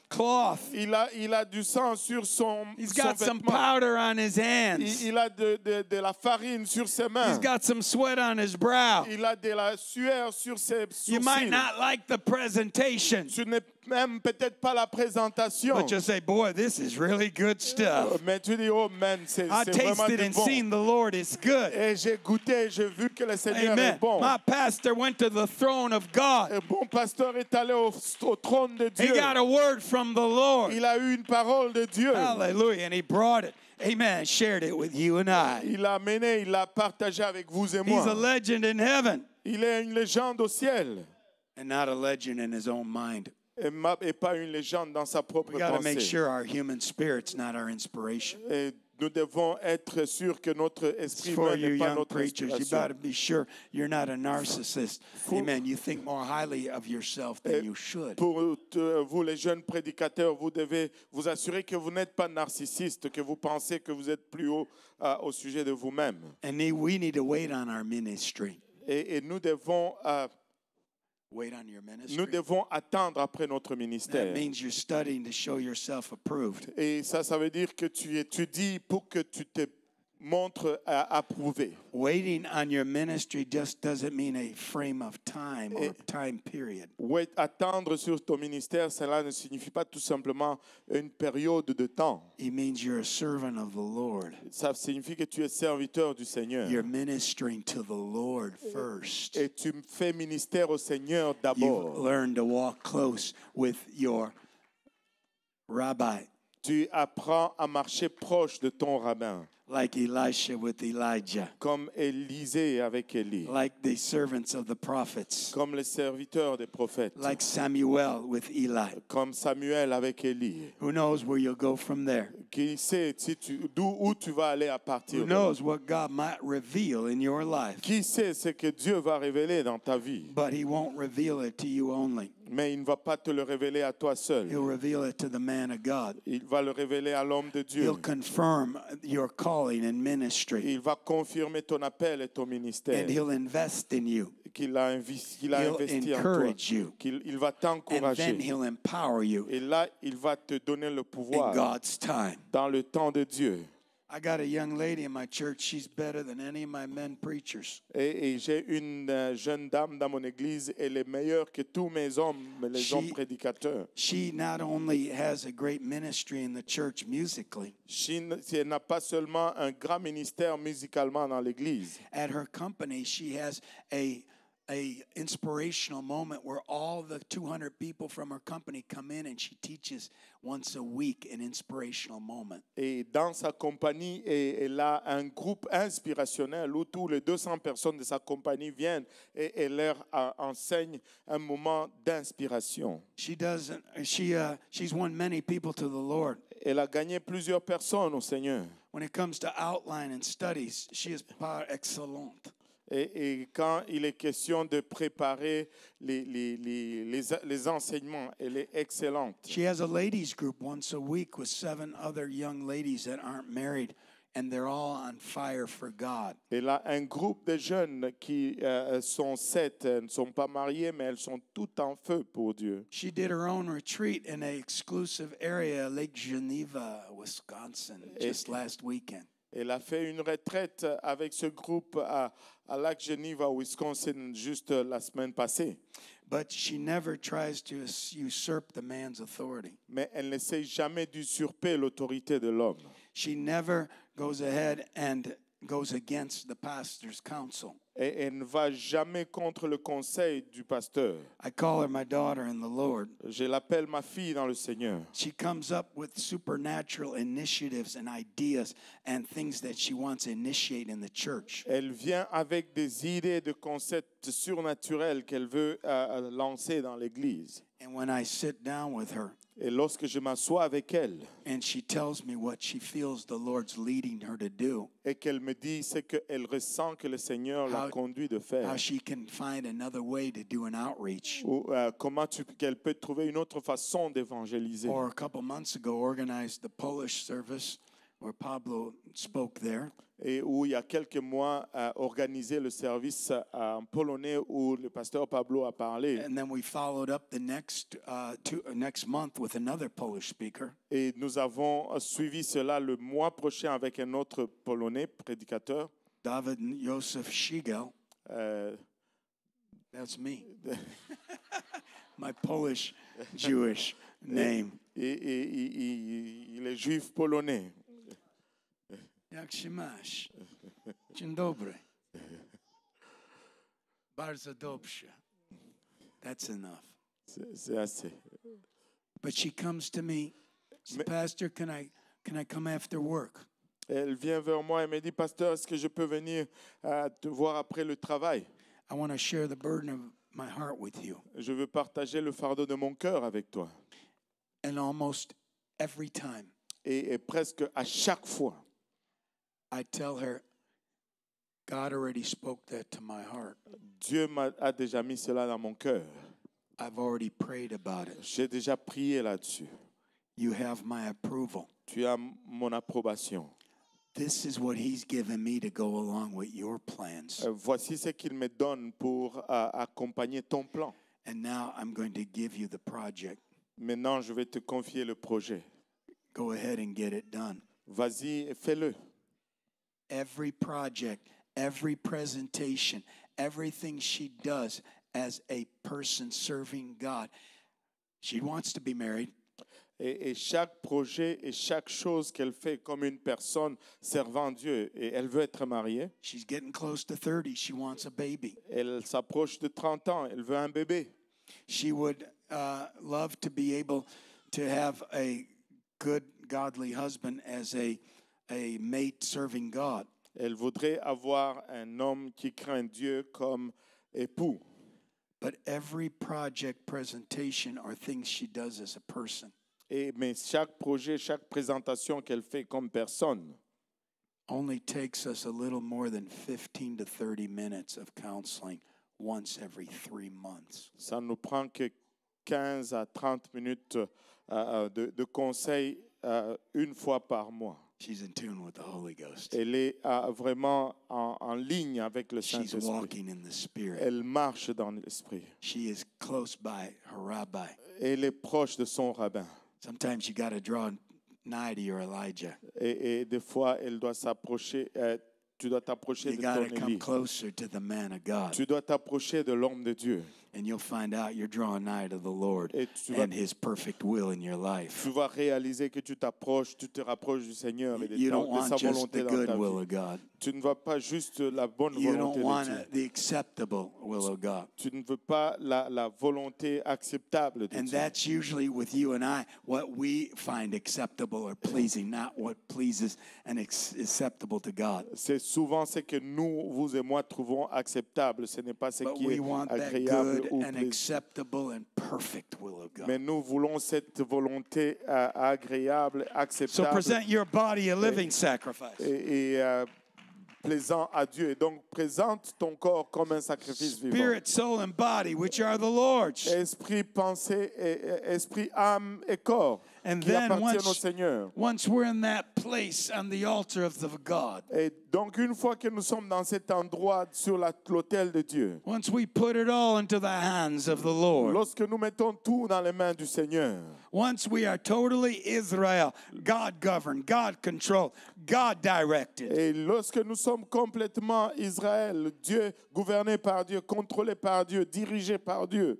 cloth. Il a du sang sur son He's son got some vêtement. powder on his hands. Il a de la farine sur ses He's mains. got some sweat on his brow. Il a de la sueur sur ses You might sourcils. not like the presentation, Tu n'aimes même peut-être pas la présentation. but you say, boy, this is really good stuff. Mais tu dis, oh man, c'est I vraiment tasted du and bon. seen the Lord is good. Et j'ai goûté, j'ai vu que le Seigneur Amen. est bon. My pastor went to the throne of God. Un bon pasteur est allé au trône de He Dieu. got a word from the Lord. Il a eu une parole de Dieu. Hallelujah. And he brought it. Amen. Shared it with you and I. Il l'a amené, il l'a partagé avec vous et moi. He's a legend in heaven Il est une légende au ciel and not a legend in his own mind. et pas une légende dans sa propre We got to make pensée. sure our human spirit's not our inspiration. Et nous devons être sûrs que notre esprit For humain you n'est pas young notre preachers, you inspiration. got to be sure you're not a narcissist. Amen. You think more highly of yourself than you should. Pour vous, les jeunes prédicateurs, vous devez vous assurer que vous n'êtes pas narcissiste, que vous pensez que vous êtes plus haut au sujet de vous-même. And we need to wait on our ministry. Et nous devons Wait on your ministry. Nous devons attendre après notre That ministère. means you're studying to show yourself approved. Et ça veut dire que tu étudies pour que tu te montres approuvé. Waiting on your ministry just doesn't mean a frame of time or time period. Ouais, attendre sur ton ministère, cela ne signifie pas tout simplement une période de temps. It means you're a servant of the Lord. Ça signifie que tu es serviteur du Seigneur. You're ministering to the Lord first. Et tu fais ministère au Seigneur You've d'abord. learned to walk close with your rabbi, Tu apprends à marcher proche de ton rabbin, like Elisha with Elijah, comme Élisée avec Élie, like the servants of the prophets, comme les serviteurs des prophètes, like Samuel with Eli. comme Samuel avec Élie. Who knows where you'll go from there? Qui sait où tu vas aller à partir Who de là? knows what God might reveal in your life? Qui sait ce que Dieu va révéler dans ta vie? But he won't reveal it to you only. Mais il ne va pas te le révéler à toi seul. He'll reveal it to the man of God. Il va le révéler à l'homme de Dieu. He'll confirm your calling and ministry. Il va confirmer ton appel et ton ministère. And he'll invest in you. Qu'il a investi en toi. Encourage you. Il va And then t'encourager. he'll empower you Et là, il va te donner le in pouvoir God's time. dans le temps de Dieu. I got a young lady in my church. She's better than any of my men preachers. Et j'ai une jeune dame dans mon église. Elle est meilleure que tous mes hommes, les hommes prédicateurs. She not only has a great ministry in the church musically, Elle n'a pas seulement un grand ministère musicalement dans l'église. at her company, she has a inspirational moment where all the 200 people from her company come in and she teaches once a week an inspirational moment. Et dans sa compagnie, elle a un groupe inspirationnel où tous les 200 personnes de sa compagnie viennent et elle leur enseigne un moment d'inspiration. She's won many people to the Lord. Elle a gagné plusieurs personnes au Seigneur. When it comes to outline and studies, she is par excellente. Et quand il est question de préparer les enseignements, elle est excellente. She has a ladies group once a week with 7 other young ladies that aren't married, and they're all on fire for God. Elle a un groupe de jeunes qui sont 7, elles ne sont pas mariées, mais elles sont toutes en feu pour Dieu. She did her own retreat in an exclusive area, Lake Geneva, Wisconsin, just last weekend. Elle a fait une retraite avec ce groupe à Lac Geneva, Wisconsin, juste la semaine passée. but she never tries to usurp the man's authority. mais elle n'essaie jamais d'usurper l'autorité de l'homme. She never goes ahead and goes against the pastor's counsel. Et elle ne va jamais contre le conseil du pasteur. I call her my daughter in the Lord. Je l'appelle ma fille dans le Seigneur. She comes up with supernatural initiatives and ideas and things that she wants to initiate in the church. Elle vient avec des idées, de concepts surnaturels qu'elle veut lancer dans l'Église. And when I sit down with her, Et lorsque je m'assois avec elle and she tells me what she feels the Lord's leading her to do, et qu'elle me dit ce qu'elle ressent que le Seigneur l'a conduit de faire, how she can find another way to do an outreach. ou comment qu'elle peut trouver une autre façon d'évangéliser. Or a couple months ago, organized the Polish service where Pablo spoke there. Et où il y a quelques mois organisé le service en polonais où le pasteur Pablo a parlé. And then we followed up the next month with another Polish speaker. Et nous avons suivi cela le mois prochain avec un autre polonais prédicateur. David Josef Shigel. That's me. My Polish Jewish name. Il est juif polonais. Jak się masz? Dzień dobry. Bardzo dobrze. That's enough. C'est assez. But she comes to me, says, Pastor, can I come after work? Elle vient vers moi et me dit, Pasteur, est-ce que je peux venir te voir après le travail? I want to share the burden of my heart with you. Je veux partager le fardeau de mon cœur avec toi. And almost every time, Et presque à chaque fois, I tell her, God already spoke that to my heart. Dieu a déjà mis cela dans mon cœur. I've already prayed about it. J'ai déjà prié là-dessus. You have my approval. Tu as mon approbation. This is what he's given me to go along with your plans. Voici ce qu'il me donne pour accompagner ton plan. And now I'm going to give you the project. Maintenant, je vais te confier le projet. Go ahead and get it done. Vas-y et fais-le. Every project, every presentation, everything she does as a person serving God. She wants to be married. Et chaque projet et chaque chose qu'elle fait comme une personne servant Dieu, et elle veut être mariée. She's getting close to 30. She wants a baby. Elle s'approche de 30 ans, elle veut un bébé. She would love to be able to have a good, godly husband as a mate serving God. Elle voudrait avoir un homme qui craint Dieu comme époux. But every project presentation are things she does as a person. Mais chaque projet, chaque présentation qu'elle fait comme personne only takes us a little more than 15 to 30 minutes of counseling once every 3 months. Ça nous prend que 15 à 30 minutes de conseils une fois par mois. She's in tune with the Holy Ghost. Elle est vraiment en ligne avec le She's Saint-Esprit. walking in the Spirit. Elle marche dans l'Esprit. She is close by her rabbi. Elle est proche de son rabbin. Sometimes you got to draw nigh to your Elijah. Et des fois, elle doit s'approcher. Tu dois t'approcher You de got ton to come Élie. closer to the man of God. Tu dois t'approcher de l'homme de Dieu. And you'll find out you're drawing nigh to the Lord Et tu vas- and his perfect will in your life. Tu vas réaliser que tu te rapproches du Seigneur et de You don't sa want just volonté the dans good ta will vie. of God. Tu ne veux pas juste la bonne You volonté don't want de Dieu. the acceptable will of God. Tu ne veux pas la volonté acceptable de And Dieu. that's usually with you and I, what we find acceptable or pleasing, not what pleases and acceptable to God. C'est souvent ce que nous, vous et moi, trouvons acceptable. Ce n'est pas ce But qui we est want that agréable good ou and plaisant. acceptable and perfect will of God. Mais nous voulons cette volonté agréable, So acceptable present your body a living sacrifice. et plaisant à Dieu. Et donc, présente ton corps comme un sacrifice vivant. Spirit, soul, and body, which are the Lord's. Esprit, pensée, esprit, âme et corps And qui then appartiennent au Seigneur. once we're in that place on the altar of the God, Et donc, une fois que nous sommes dans cet endroit sur l'autel de Dieu, once we put it all into the hands of the Lord, lorsque nous mettons tout dans les mains du Seigneur, once we are totally Israel, God governed, God controlled, God directed, et lorsque nous sommes complètement Israël, Dieu, gouverné par Dieu, contrôlé par Dieu, dirigé par Dieu,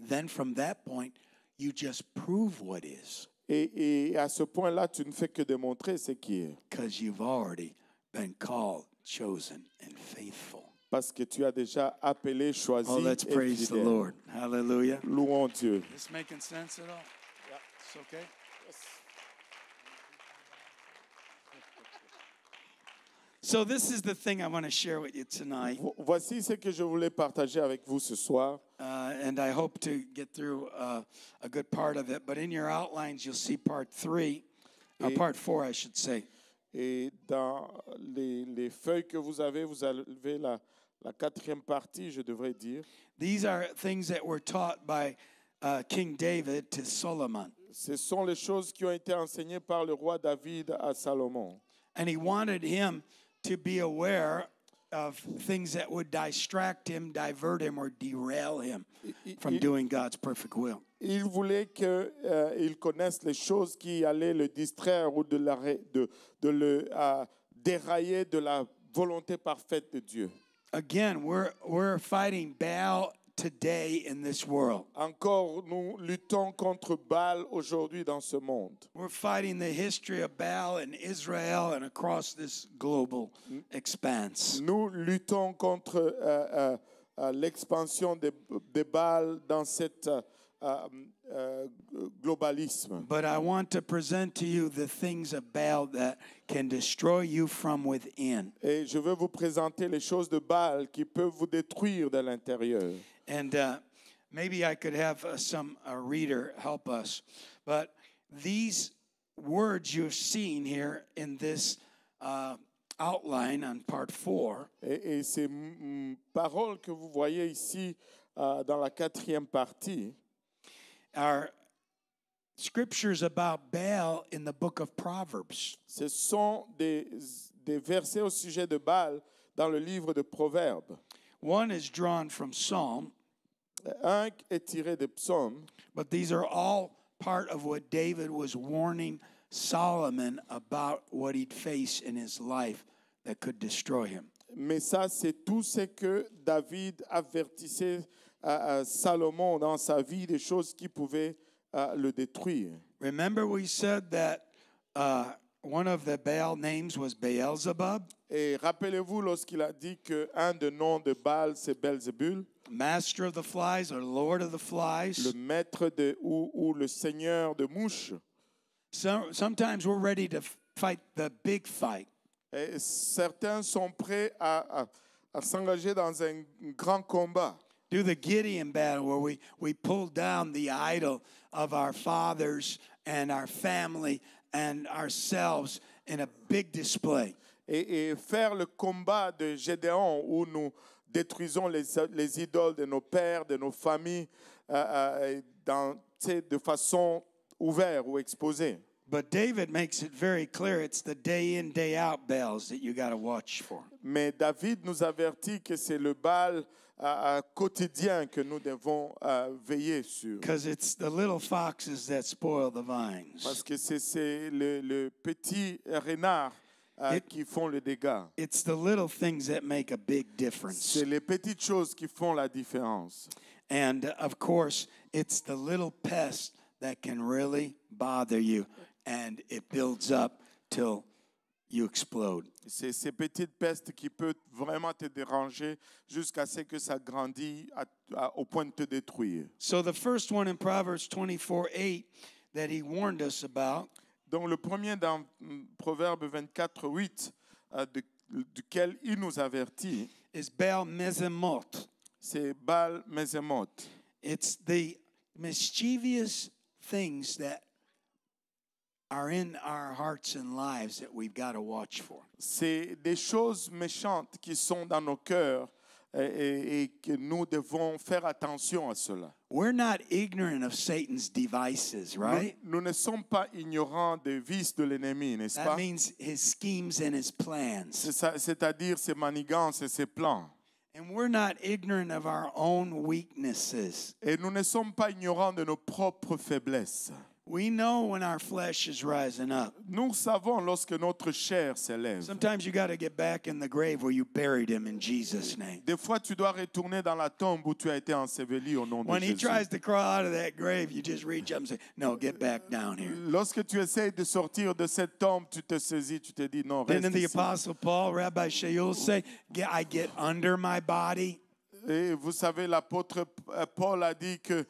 then from that point, you just prove what is, Et à ce point-là, tu ne fais que démontrer ce qui est. because you've already been called, chosen, and faithful. Parce que tu as déjà appelé, choisi Oh, let's et praise the fidèle. Lord. Hallelujah. Louons Dieu. Is this making sense at all? Yeah. It's okay? So this is the thing I want to share with you tonight, Voici ce que je voulais partager avec vous ce soir. and I hope to get through a good part of it. But in your outlines, you'll see part 3, or part 4, I should say. Et dans les feuilles que vous avez la quatrième partie, je devrais dire. These are things that were taught by King David to Solomon. Ce sont les choses qui ont été enseignées par le roi David à Salomon. And he wanted him to be aware of things that would distract him, divert him, or derail him from doing God's perfect will. Il voulait qu'il connaisse les choses qui allaient le distraire ou de le dérailler de la volonté parfaite de Dieu. Again, we're fighting Baal today in this world. Encore, nous luttons contre Baal aujourd'hui dans ce monde. We're fighting the history of Baal in Israel and across this global expanse. Nous luttons contre l'expansion de Baal dans cet globalisme. But I want to present to you the things of Baal that can destroy you from within. Et je veux vous présenter les choses de Baal qui peuvent vous détruire de l'intérieur. And maybe I could have some reader help us. But these words you've seen here in this outline on part 4 Et ces paroles que vous voyez ici dans la quatrième partie are scriptures about Baal in the book of Proverbs. ce sont des versets au sujet de Baal dans le livre de Proverbes. One is drawn from Psalm, Un est tiré des psaumes, but these are all part of what David was warning Solomon about what he'd face in his life that could destroy him. mais ça, c'est tout ce que David avertissait à Salomon dans sa vie, des choses qui pouvaient le détruire. Remember we said that one of the Baal names was Beelzebub, Et rappelez-vous lorsqu'il a dit qu'un des noms de Baal, c'est Belzébul, master of the flies or lord of the flies. le maître ou le seigneur de mouches. So, sometimes we're ready to fight the big fight. Et certains sont prêts à s'engager dans un grand combat. Do the Gideon battle where we pull down the idol of our fathers and our family and ourselves in a big display. Et faire le combat de Gédéon où nous détruisons les idoles de nos pères, de nos familles, de façon ouverte ou exposée. But David makes it very clear it's the day in, day out Baals that you got to watch for. Mais David nous avertit que c'est le Baal quotidien que nous devons veiller sur. Because it's the little foxes that spoil the vines. Parce que c'est le petit renard qui font le dégât. It's the little things that make a big difference. C'est les petites choses qui font la différence. And of course, it's the little pest that can really bother you, and it builds up till you explode. C'est ces petites pestes qui peuvent vraiment te déranger jusqu'à ce que ça grandit au point de te détruire. So the first one in Proverbs 24:8 that he warned us about Donc le premier dans Proverbe 24:8 duquel il nous avertit, is Baal Mezemoth. c'est Baal Mezemoth. It's the mischievous things that are in our hearts and lives that we've got to watch for. C'est des choses méchantes qui sont dans nos cœurs et que nous devons faire attention à cela. We're not ignorant of Satan's devices, right? Nous ne sommes pas ignorants des vices de l'ennemi, n'est-ce That pas? means his schemes and his plans. C'est-à-dire ses manigances et ses plans. And we're not ignorant of our own weaknesses. Et nous ne sommes pas ignorants de nos propres faiblesses. We know when our flesh is rising up. Nous savons lorsque notre chair s'élève. Sometimes you got to get back in the grave where you buried him in Jesus' name. Des fois, tu dois retourner dans la tombe où tu as été enseveli au nom de When he Jésus. tries to crawl out of that grave, you just reach up and say, no, get back down here. Lorsque tu essayes de sortir de cette tombe, tu te saisis, tu te dis non, Didn't reste the ici. Apostle Paul, Rabbi Shaul say, I get under my body? Et vous savez, l'apôtre Paul a dit que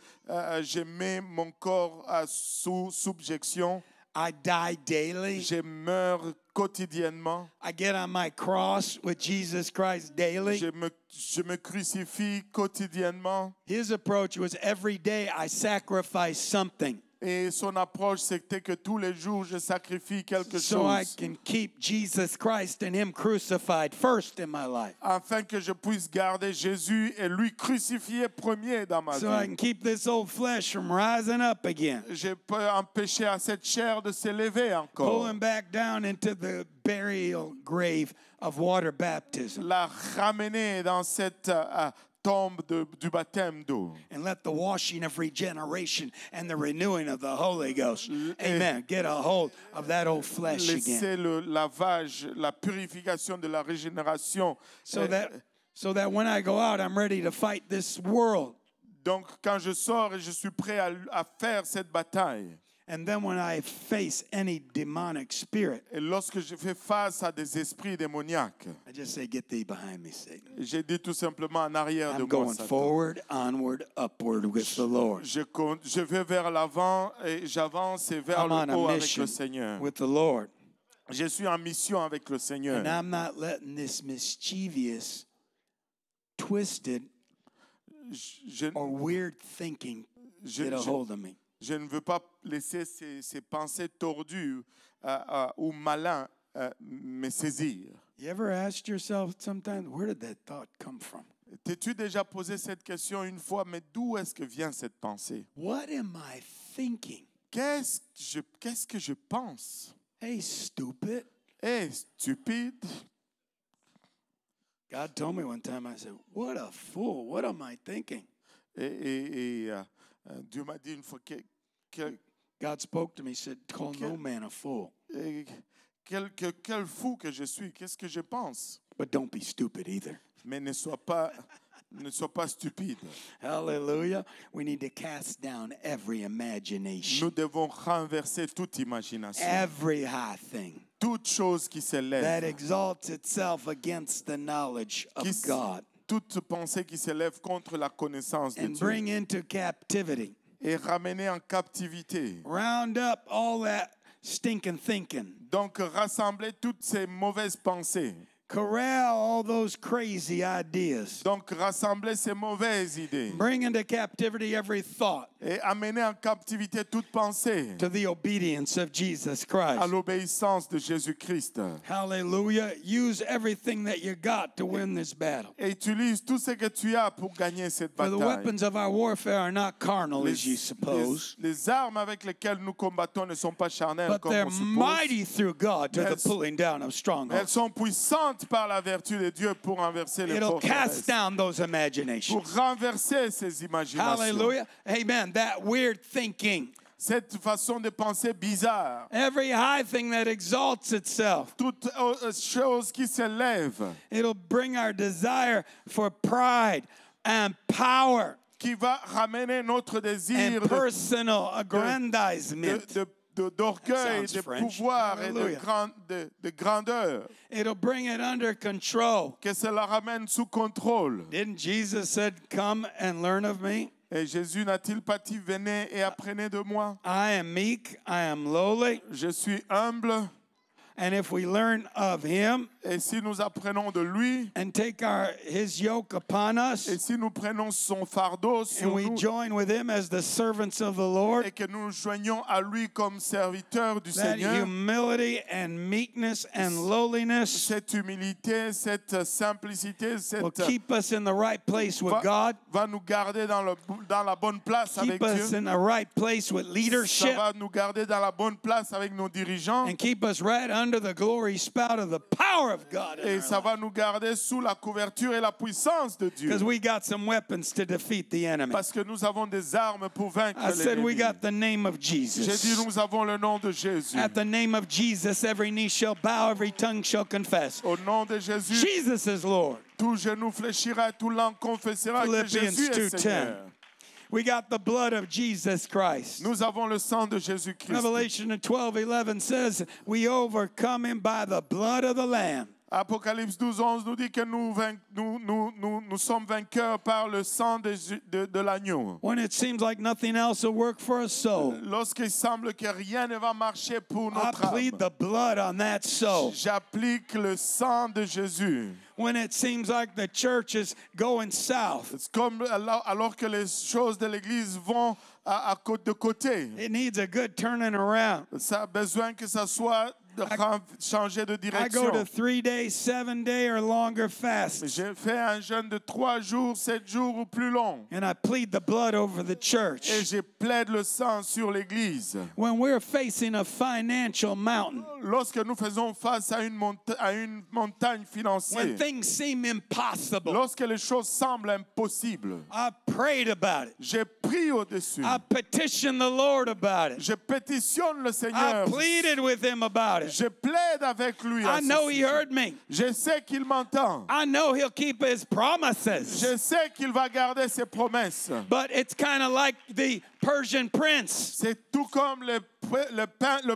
je mets mon corps sous subjection. I die daily. Je meurs quotidiennement. I get on my cross with Jesus Christ daily. Je me crucifie quotidiennement. His approach was every day I sacrifice something Et son approche, c'était que tous les jours, je sacrifie quelque so I chose can keep Jesus Christ and him crucified first in my life. afin que je puisse garder Jésus et lui crucifier premier dans ma So I vie. can keep this old flesh from rising up again. Je peux empêcher à cette chair de s'élever Pull encore. him back down into the burial grave of water baptism. La ramener dans cette tombe du baptême d'eau. And let the washing of regeneration and the renewing of the Holy Ghost, amen, get a hold of that old flesh again. Laisser le lavage, la purification de la régénération. So that when I go out, I'm ready to fight this world. Donc, quand je sors et je suis prêt à faire cette bataille, And then when I face any demonic spirit, et lorsque je fais face à des esprits démoniaques, I just say, get thee behind me, Satan. j'ai dit tout simplement en arrière de I'm moi, going Satan. forward, onward, upward with the Lord. Je vais vers l'avant et j'avance et vers I'm on le a haut avec mission le Seigneur. with the Lord. Je suis en mission avec le Seigneur. And I'm not letting this mischievous, twisted, Je, or weird thinking je- get a je- hold of me. je ne veux pas laisser ces pensées tordues ou malins me saisir. You ever asked yourself sometimes, where did that thought come from? T'es-tu déjà posé cette question une fois, mais d'où est-ce que vient cette pensée? What am I thinking? Qu'est-ce que je pense? Hey, stupid. Hé, stupide! God told me one time, I said, what a fool. What am I thinking? Et Dieu m'a dit une fois, God spoke to me, said, call no man a fool, quel fou que je suis, qu'est-ce que je pense? but don't be stupid either. Mais ne sois pas stupide. Hallelujah. We need to cast down every imagination, Nous devons renverser toute imagination, every high thing toute chose qui that s'élève, exalts itself against the knowledge of God, toute pensée qui s'élève contre la connaissance de and Dieu, bring into captivity. et ramener en captivité. Round up all that stinking thinking. Donc, rassembler toutes ces mauvaises pensées. Corral all those crazy ideas. Donc, rassembler ces mauvaises idées. Bring into captivity every thought Et amener en captivité toute pensée to the obedience of Jesus à Christ. l'obéissance de Jésus-Christ. Hallelujah. Use everything that you got to win this battle. Et utilise tout ce que tu as pour gagner cette For the bataille. weapons of our warfare are not carnal, as you suppose, les armes avec lesquelles nous combattons ne sont pas charnelles but comme they're on suppose. mighty through God to the Yes. pulling down of Elles strongholds. sont puissantes par la vertu de Dieu pour renverser les It'll cast forteresses. down those Pour imaginations. renverser ces imaginations. Hallelujah. Amen. That weird thinking. Cette façon de penser bizarre. Every high thing that exalts itself. Toute chose qui s'élève, It'll bring our desire for pride and power qui va ramener notre désir and personal aggrandizement. d'orgueil, That sounds de French. pouvoir et Hallelujah. de grandeur. It'll bring it under control. Que cela ramène sous contrôle. Didn't Jesus said, "Come and learn of me. Et Jésus n'a-t-il pas dit, venez et apprenez de moi? I am meek, I am lowly, Je suis humble. and if we learn of him Et si nous apprenons de lui, and take his yoke upon et us, si nous prenons son fardeau and sur we nous, join with him as the servants of the Lord, et que nous nous joignons à lui comme serviteurs du that Seigneur, humility and meekness and lowliness cette humilité, cette simplicité, will cette keep us in the right place with God, va nous garder dans la bonne place avec keep us Dieu. in the right place with Ça leadership, va nous garder dans la bonne place avec nos dirigeants and keep us right under the glory spout of the power of God. Et ça va nous garder sous la couverture et la puissance de Dieu. Because we got some weapons to defeat the enemy. Parce que nous avons des armes pour vaincre I said we l'ennemi. got the name of J'ai dit, Jesus. nous avons le nom de Jésus. At the name of Jesus, every knee shall bow, every tongue shall confess. Au nom de Jésus, Jesus is Lord. tout genou fléchira, tout langue confessera que Philippians Jésus est 2:10. Seigneur. We got the blood of Jesus Christ. Nous avons le sang de Jésus-Christ. Revelation 12:11 says, we overcome him by the blood of the Lamb. Apocalypse 12:11 nous dit que nous sommes vainqueurs par le sang de l'agneau. When it seems like nothing else will work for a soul, Lorsqu'il semble que rien ne va marcher pour I notre plead âme, the blood on that soul. j'applique le sang de Jésus. When it seems like the church is going south, C'est comme alors que les choses de l'Église vont de côté. it needs a good turning around. Ça a besoin que ça soit changer de I direction. go to 3-day, 7-day, or longer fasts, J'ai fait un jeûne de 3 jours, 7 jours ou plus long. and I plead the blood over the Et church. je plaide le sang sur l'Église. When we're facing a financial mountain, Lorsque nous faisons face à une montagne when financière, things seem impossible, lorsque les choses semblent impossibles, I prayed about it. j'ai prié au-dessus. I petitioned the Lord about it. Je pétitionne le I Seigneur. pleaded with him about it. Je plaide avec lui. à I ce know he sujet. heard me. Je sais qu'il m'entend. I know he'll keep his promises. Je sais qu'il va garder ses promesses. But it's kind of like the Persian prince C'est tout comme le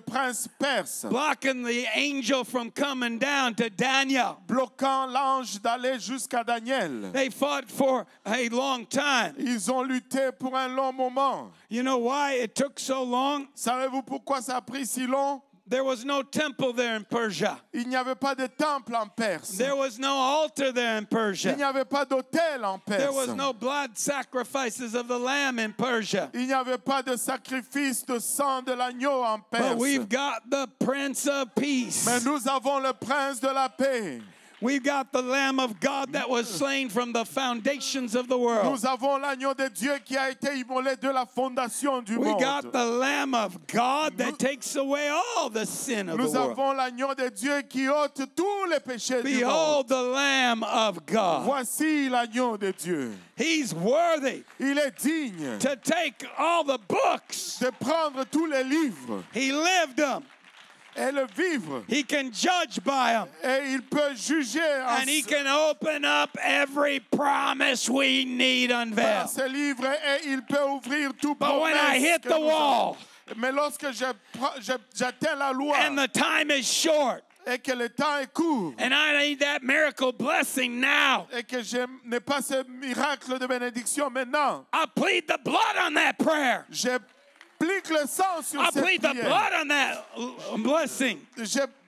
prince perse, blocking the angel from coming down to Daniel. bloquant l'ange d'aller jusqu'à Daniel. They fought for a long time. Ils ont lutté pour un long moment. You know why it took so long? Savez-vous pourquoi ça a pris si long? There was no temple there in Persia. Il n'y avait pas de temple en Perse. There was no altar there in Il Persia. n'y avait pas d'autel en There was Perse. no blood sacrifices of the lamb in Persia. Il n'y avait pas de sacrifice de sang de l'agneau en But Perse. we've got the Prince of Peace. Mais nous avons le prince de la paix. We've got the Lamb of God that was slain from the foundations of the world. Nous avons l'agneau de Dieu qui a été immolé de la fondation du We monde. got the Lamb of God that takes away all the sin of the Nous world. avons l'agneau de Dieu qui ôte tous les péchés du monde. Behold the Lamb of God. Voici l'agneau de Dieu. He's worthy Il est digne to take all the books. de prendre tous les livres He lived them. et le vivre. He can judge by them. Et il peut juger en And he can open up every promise we need par unveiled. ses livres et il peut ouvrir tout But when I promesse hit que the nous wall avons. Mais lorsque j'atteins la loi and the time is short, et que le temps est court and I need that miracle blessing now, et que je n'ai pas ce miracle de bénédiction maintenant, I plead the blood on that prayer. j'applique le sang sur I cette plead the prière. blood on that blessing.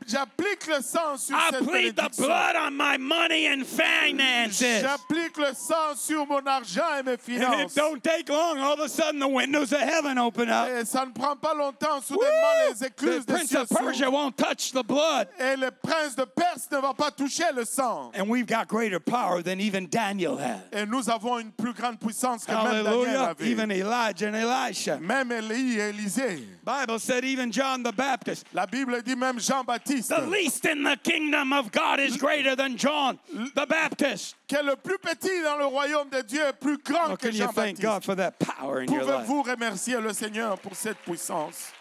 J'applique le sang sur I cette plead the bénédiction. blood on my money and finances. J'applique le sang sur mon argent et mes And it finances. don't take long. All of a sudden, the windows of heaven open up. Et ça ne prend pas longtemps. Soudainement, les The écluses des prince cieux of Persia s'ouvrent. won't touch the blood. Et le prince de Perse ne va pas toucher le sang. And we've got greater power than even Daniel had. Et nous avons une plus grande puissance que même Daniel Hallelujah. avait. Even Elijah and Elisha. Même Élie et Élisée. Bible said even John the Baptist. La Bible dit même Jean-Baptiste, The least in the kingdom of God is greater than John the Baptist. qui est le plus petit dans le royaume de Dieu, est plus grand Oh, que can you thank God Jean-Baptiste. for that power in your life? Pouvez-vous remercier le Seigneur pour cette puissance?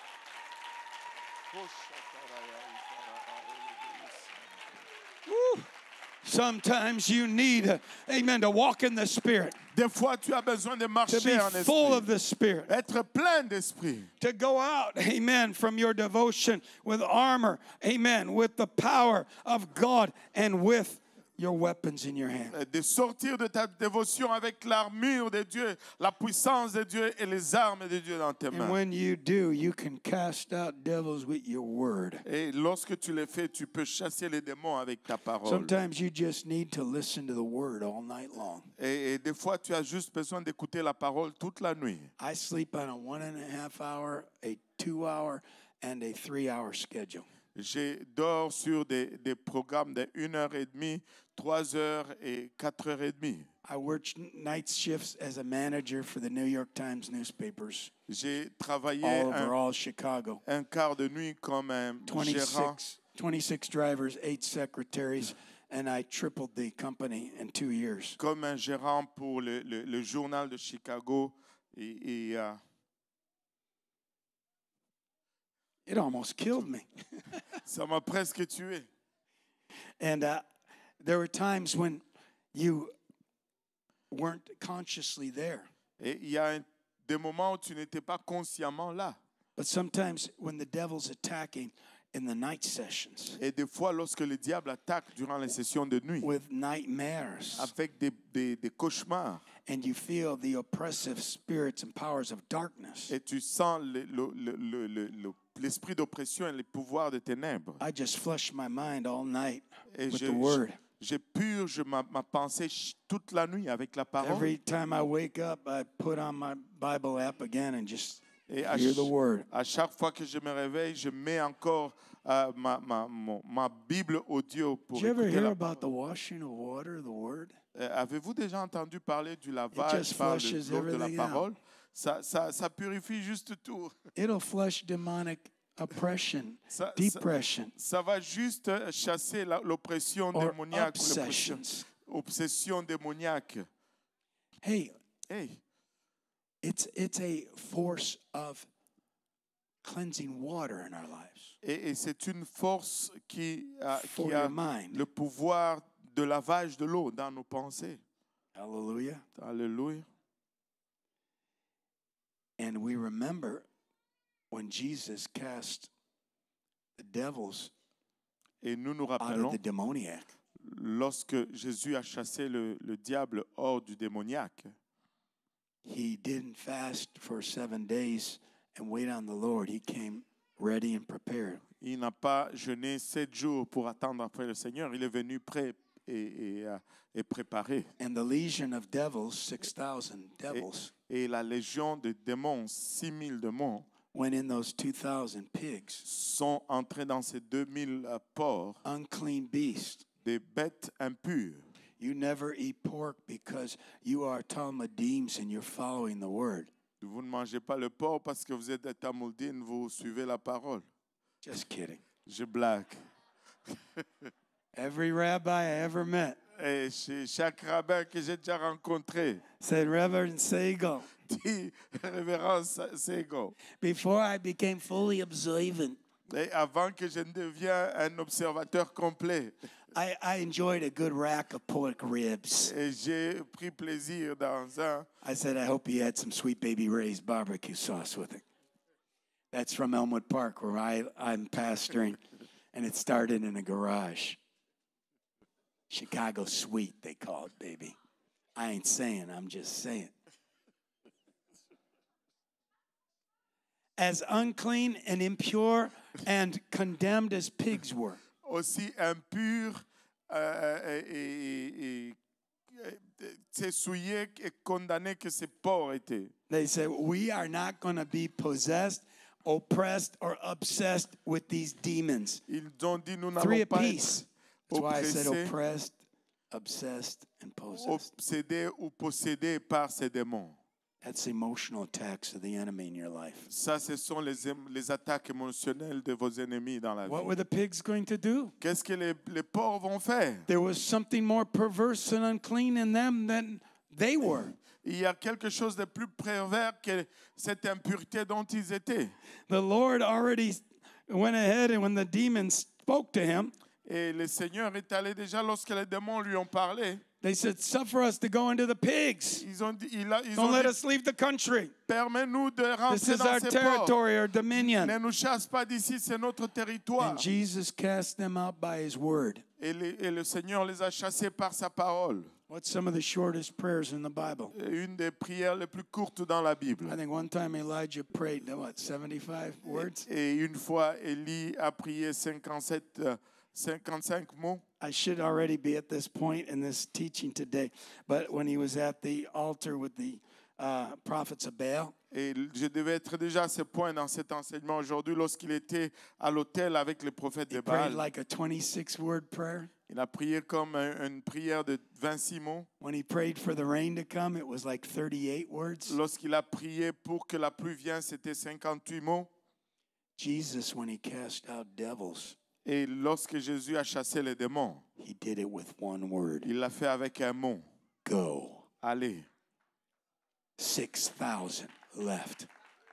Sometimes you need, amen, to walk in the Spirit, Des fois, tu as besoin de to marcher be en full esprit, of the Spirit, être plein d'esprit, to go out, amen, from your devotion with armor, amen, with the power of God and with your weapons in your hand. de sortir de ta dévotion avec l'armure de Dieu, la puissance de Dieu et les armes de Dieu dans tes And mains. when you do, you can cast out devils with your word. Et lorsque tu le fais, tu peux chasser les démons avec ta parole. Sometimes you just need to listen to the word all night long. Et des fois, tu as juste besoin d'écouter la parole toute la nuit. I sleep on a 1.5 hour, a 2 hour, and a 3 hour schedule. Je dors sur des programmes de 1h30, 3h et 4h30. I worked night shifts as a manager for the New York Times newspapers J'ai travaillé all over all Chicago. un quart de nuit comme un gérant 26 drivers, 8 secretaries, and I tripled the company in 2 years. Comme un gérant pour le journal de Chicago. Et It almost killed me. ça m'a presque tué. And there were times when you weren't consciously there. Et il y a des moments où tu n'étais pas consciemment là. But sometimes when the devil's attacking in the night sessions Et des fois, lorsque le diable attaque durant les sessions de nuit, with nightmares, avec des cauchemars, and you feel the oppressive spirits and powers of darkness, et tu sens l'esprit d'oppression et les pouvoirs de ténèbres, I just flush my mind all night et with the word. je purge ma pensée toute la nuit avec la parole. Every time I wake up, I put on my Bible app again and just Et hear the word. à chaque fois que je me réveille, je mets encore ma Bible audio pour Did you ever écouter hear la about the washing of water, the word? Avez-vous déjà entendu parler du lavage just par flushes l'eau de la everything parole? Ça purifie juste tout. It'll flush demonic oppression, Ça- depression, Ça va juste chasser l'oppression or démoniaque, obsessions. obsession démoniaque. Hey, Hey, it's a force of cleansing water in our lives et c'est une force qui for a your mind. le pouvoir de lavage de l'eau dans nos pensées. Hallelujah. Alléluia. And we remember when Jesus cast the devils Et nous nous out of rappelons the demoniac. lorsque Jésus a chassé le diable hors du démoniaque. He didn't fast for 7 days and wait on the Lord. He came ready and prepared. Il n'a pas jeûné 7 jours pour attendre après le Seigneur. Il est venu prêt et préparé. And the legion of devils, 6,000 devils, Et la légion de démons, 6000 démons, went in those 2,000 pigs, sont entrés dans ces 2000 porcs, unclean beasts. des bêtes impures. You never eat pork because you are Talmudims and you're following the word. Vous ne mangez pas le porc parce que vous êtes des Talmudines, vous suivez la parole. Just kidding. Je blague. Every rabbi I ever met Et chaque rabbin que j'ai déjà rencontré said, Reverend Segal, dit, révérence Sego. before I became fully observant, Et avant que je ne devienne un observateur complet, I enjoyed a good rack of pork ribs. et j'ai pris plaisir dans un. I said, I hope he had some Sweet Baby Ray's barbecue sauce with it. That's from Elmwood Park, where I'm pastoring, and it started in a garage. Chicago Sweet, they call it, baby. I ain't saying, I'm just saying. As unclean and impure and condemned as pigs were. Aussi impur et c'est souillé et condamné que ces porcs étaient. They said, we are not going to be possessed, oppressed, or obsessed with these demons. Ils ont dit, nous Three n'allons pas apiece. être That's why I said oppressés, oppressed, obsessed, and possessed. obsédés ou possédés par ces démons. That's emotional attacks of the enemy in your life. Ça, ce sont les attaques émotionnelles de vos ennemis dans la What vie. were the pigs going to do? Qu'est-ce que les porcs vont faire? There was something more perverse and unclean in them than they were. Il y a quelque chose de plus pervers que cette impureté dont ils étaient. The Lord already went ahead, and when the demons spoke to him, Et le Seigneur est allé déjà lorsque les démons lui ont parlé. they said, suffer us to go into the pigs. Ils ont dit, Don't let us leave the country. permets-nous de This rentrer is dans our ces ports. territory, our dominion. Ne nous chasse pas d'ici, c'est notre territoire. And Jesus cast them out by his word. Et le Seigneur les a chassés par sa parole. What's some of the shortest prayers in the Bible? Et une des prières les plus courtes dans la Bible. I think one time Elijah prayed, 75 words? Et une fois, Élie a prié 55 mots. I should already be at this point in this teaching today, but when he was at the altar with the prophets of Baal, Et je devais être déjà à ce point dans cet enseignement aujourd'hui lorsqu'il était à l'autel avec les prophètes de he prayed Baal. like a 26-word prayer. Il a prié comme une prière de 26 mots. When he prayed for the rain to come, it was like 38 words. Lorsqu'il a prié pour que la pluie vienne, c'était 58 mots. Jesus, when he cast out devils, Et lorsque Jésus a chassé les démons, he did it with one word. il l'a fait avec un mot. Go. Allez. 6,000 left.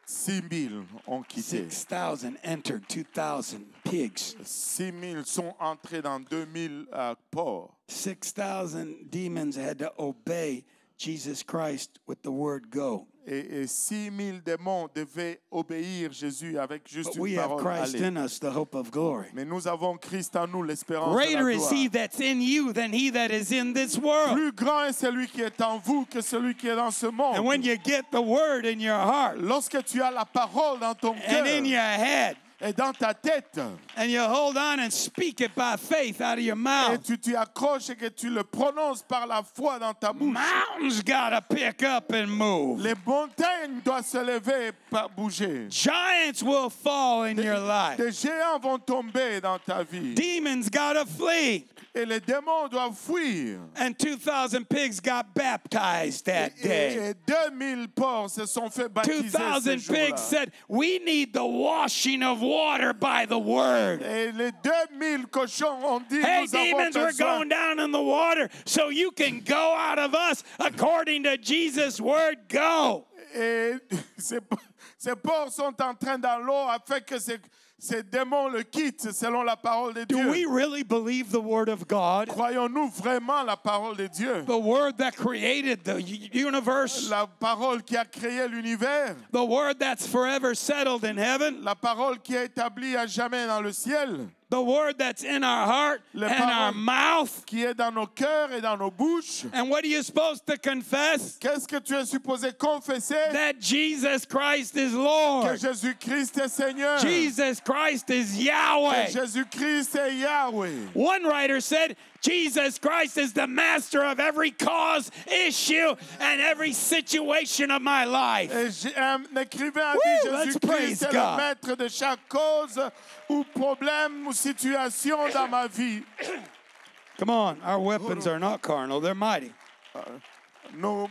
6,000 ont quitté. 6,000 entered, 2,000 pigs. 6,000 sont entrés dans 2,000 porcs. 6,000 demons had to obey Jesus Christ with the word go. Et 6,000 démons devaient obéir Jésus avec juste But une we have parole. Christ Allez. in us, the hope of glory. Mais nous avons Christ en nous, l'espérance de Greater la is gloire. he that's in you than he that is in this world. Plus grand est celui qui est en vous que celui qui est dans ce monde. And when you get the word in your heart Lorsque tu as la parole dans ton and in cœur your head, et dans ta tête, and you hold on and speak it by faith out of your et mouth, tu t'y accroches et que tu le prononces par la foi dans ta bouche, mountains gotta pick up and move. les montagnes doivent se lever et bouger. Giants will fall in your life. Des géants vont tomber dans ta vie Demons gotta flee. et les démons doivent fuir. And 2,000 pigs got baptized that day. Et 2,000 porcs se sont fait baptiser ce 2,000 pigs jour-là. said, we need the washing of water by the word. Et les 2,000 cochons ont dit, Hey, nous avons demons, we're besoin. going down in the water so you can go out of us according to Jesus' word. Go. Et ces porcs sont entrés dans l'eau afin que ces démons le quittent selon la parole de Do we Dieu. really believe the word of God? Croyons-nous vraiment la parole de Dieu? The word that created the universe? La parole qui a créé l'univers? The word that's forever settled in heaven? La parole qui est établie à jamais dans le ciel? The word that's in our heart Le and our parole mouth? qui est dans nos cœurs et dans nos bouches? And what are you supposed to confess? Qu'est-ce que tu es supposé confesser? That Jesus Christ is Que Lord. Jésus-Christ est Seigneur. Jesus Christ is Que Yahweh. Jésus-Christ est Yahweh. One writer said, Jesus Christ is the master of every cause, issue, and every situation of my life. Et un écrivain a Woo, dit let's Jésus-Christ praise est God. le maître de chaque cause ou problème ou situation dans ma vie. Come on, our weapons are not carnal, they're mighty. Nos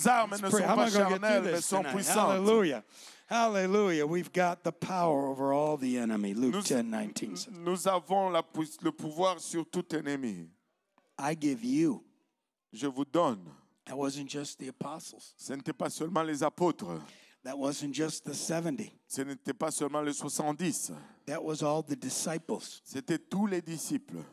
armes ne Pray. sont How am pas I going to get through charnelles, mais this sont tonight? puissantes. Hallelujah. Hallelujah. We've got the power over all the enemy. Luke Nous, 10:19 says, nous avons le pouvoir sur tout ennemi. I give you. Je vous donne. That wasn't just the apostles. Ce n'était pas seulement les apôtres. That wasn't just the 70. Ce n'était pas seulement les 70. That was all the disciples. C'était tous les disciples.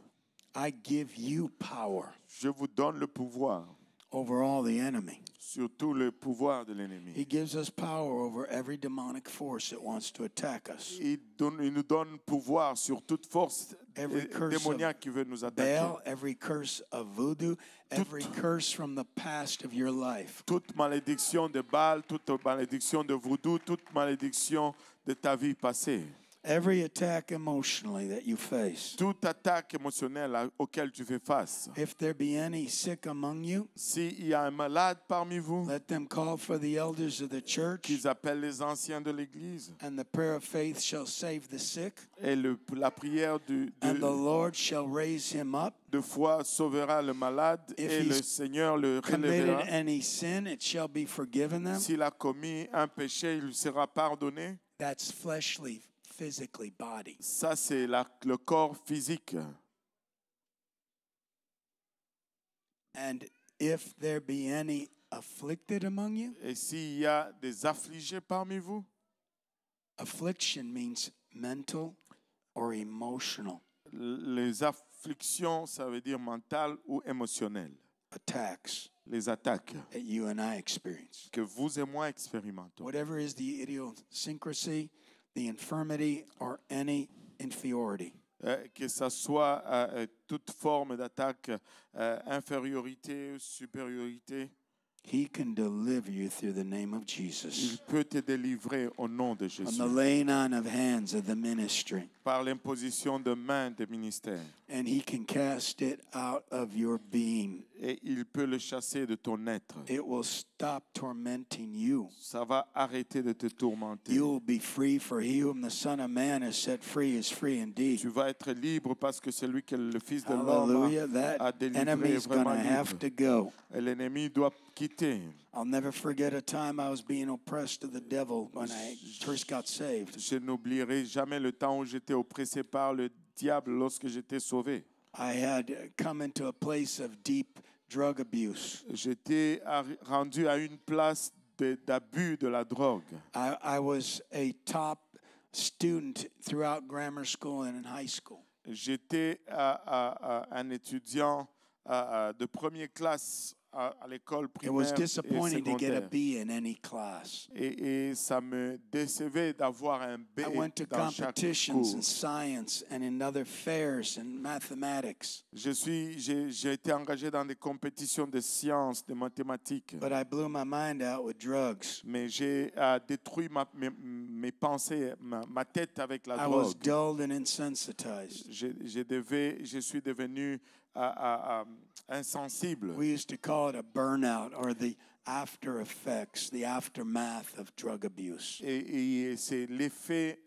I give you power Je vous donne le pouvoir over all the enemy. sur tout le pouvoir de l'ennemi. He gives us power over every demonic force that wants to attack us. Il nous donne pouvoir sur toute force Every curse démoniaque qui veut nous attaquer. Baal, every curse of voodoo, every curse from the past of your life. Toute malédiction de Baal, toute malédiction de voodoo, toute malédiction de ta vie passée. Every attack emotionally that you face. Toute attaque émotionnelle auquel tu fais face. If there be any sick among you, S'il y a un malade parmi vous, let them call for the elders of the church, qu'ils appellent les anciens de l'Église. and the prayer of faith shall save the sick, Et la prière and the Lord shall raise him up. de foi sauvera le malade If et le he's Seigneur le Committed relèvera. any sin, it shall be forgiven them. S'il a commis un péché, il lui sera pardonné. That's fleshly, physically, body. Ça, c'est le corps physique. And if there be any afflicted among you, Et s'il y a des affligés parmi vous, affliction means mental or emotional les afflictions, ça veut dire mental ou émotionnel. attacks Les attaques that you and I experience. que vous et moi expérimentons. Whatever is the idiosyncrasy, the infirmity, or any inferiority. Que ce soit toute forme d'attaque, infériorité, supériorité, He can deliver you through the name of il Jesus. peut te délivrer au nom de From Jésus the laying on of hands of the ministry. par l'imposition de main des ministères. And he can cast it out of your being. Et il peut le chasser de ton être. It will stop tormenting you. Ça va arrêter de te tourmenter. You will be free, for he whom the Son of Man has set free is free indeed. Tu vas être libre parce que celui que le Fils de l'homme Hallelujah. a That délivré enemy est is going to vraiment have libre. to go. Et l'ennemi doit quitter. I'll never forget a time I was being oppressed of the devil when I first got saved. Je n'oublierai jamais le temps où j'étais oppressé par le diable lorsque j'étais sauvé. I had come into a place of deep drug abuse. J'étais rendu à une place d'abus de la drogue. I was a top student throughout grammar school and in high school. J'étais un étudiant de première classe à l'école It was primaire et disappointing to get a secondaire. B in any class. Et ça me décevait d'avoir un B I went to dans chaque competitions in cours. science and in other fairs and mathematics, J'ai été engagé dans des compétitions de sciences, de mathématiques. but I blew my mind out with drugs. Mais j'ai détruit mes pensées, ma tête avec la I was drogue. dulled and insensitized. Je suis devenu insensible. We used to call it a burnout or the after effects, the aftermath of drug abuse. Et c'est l'effet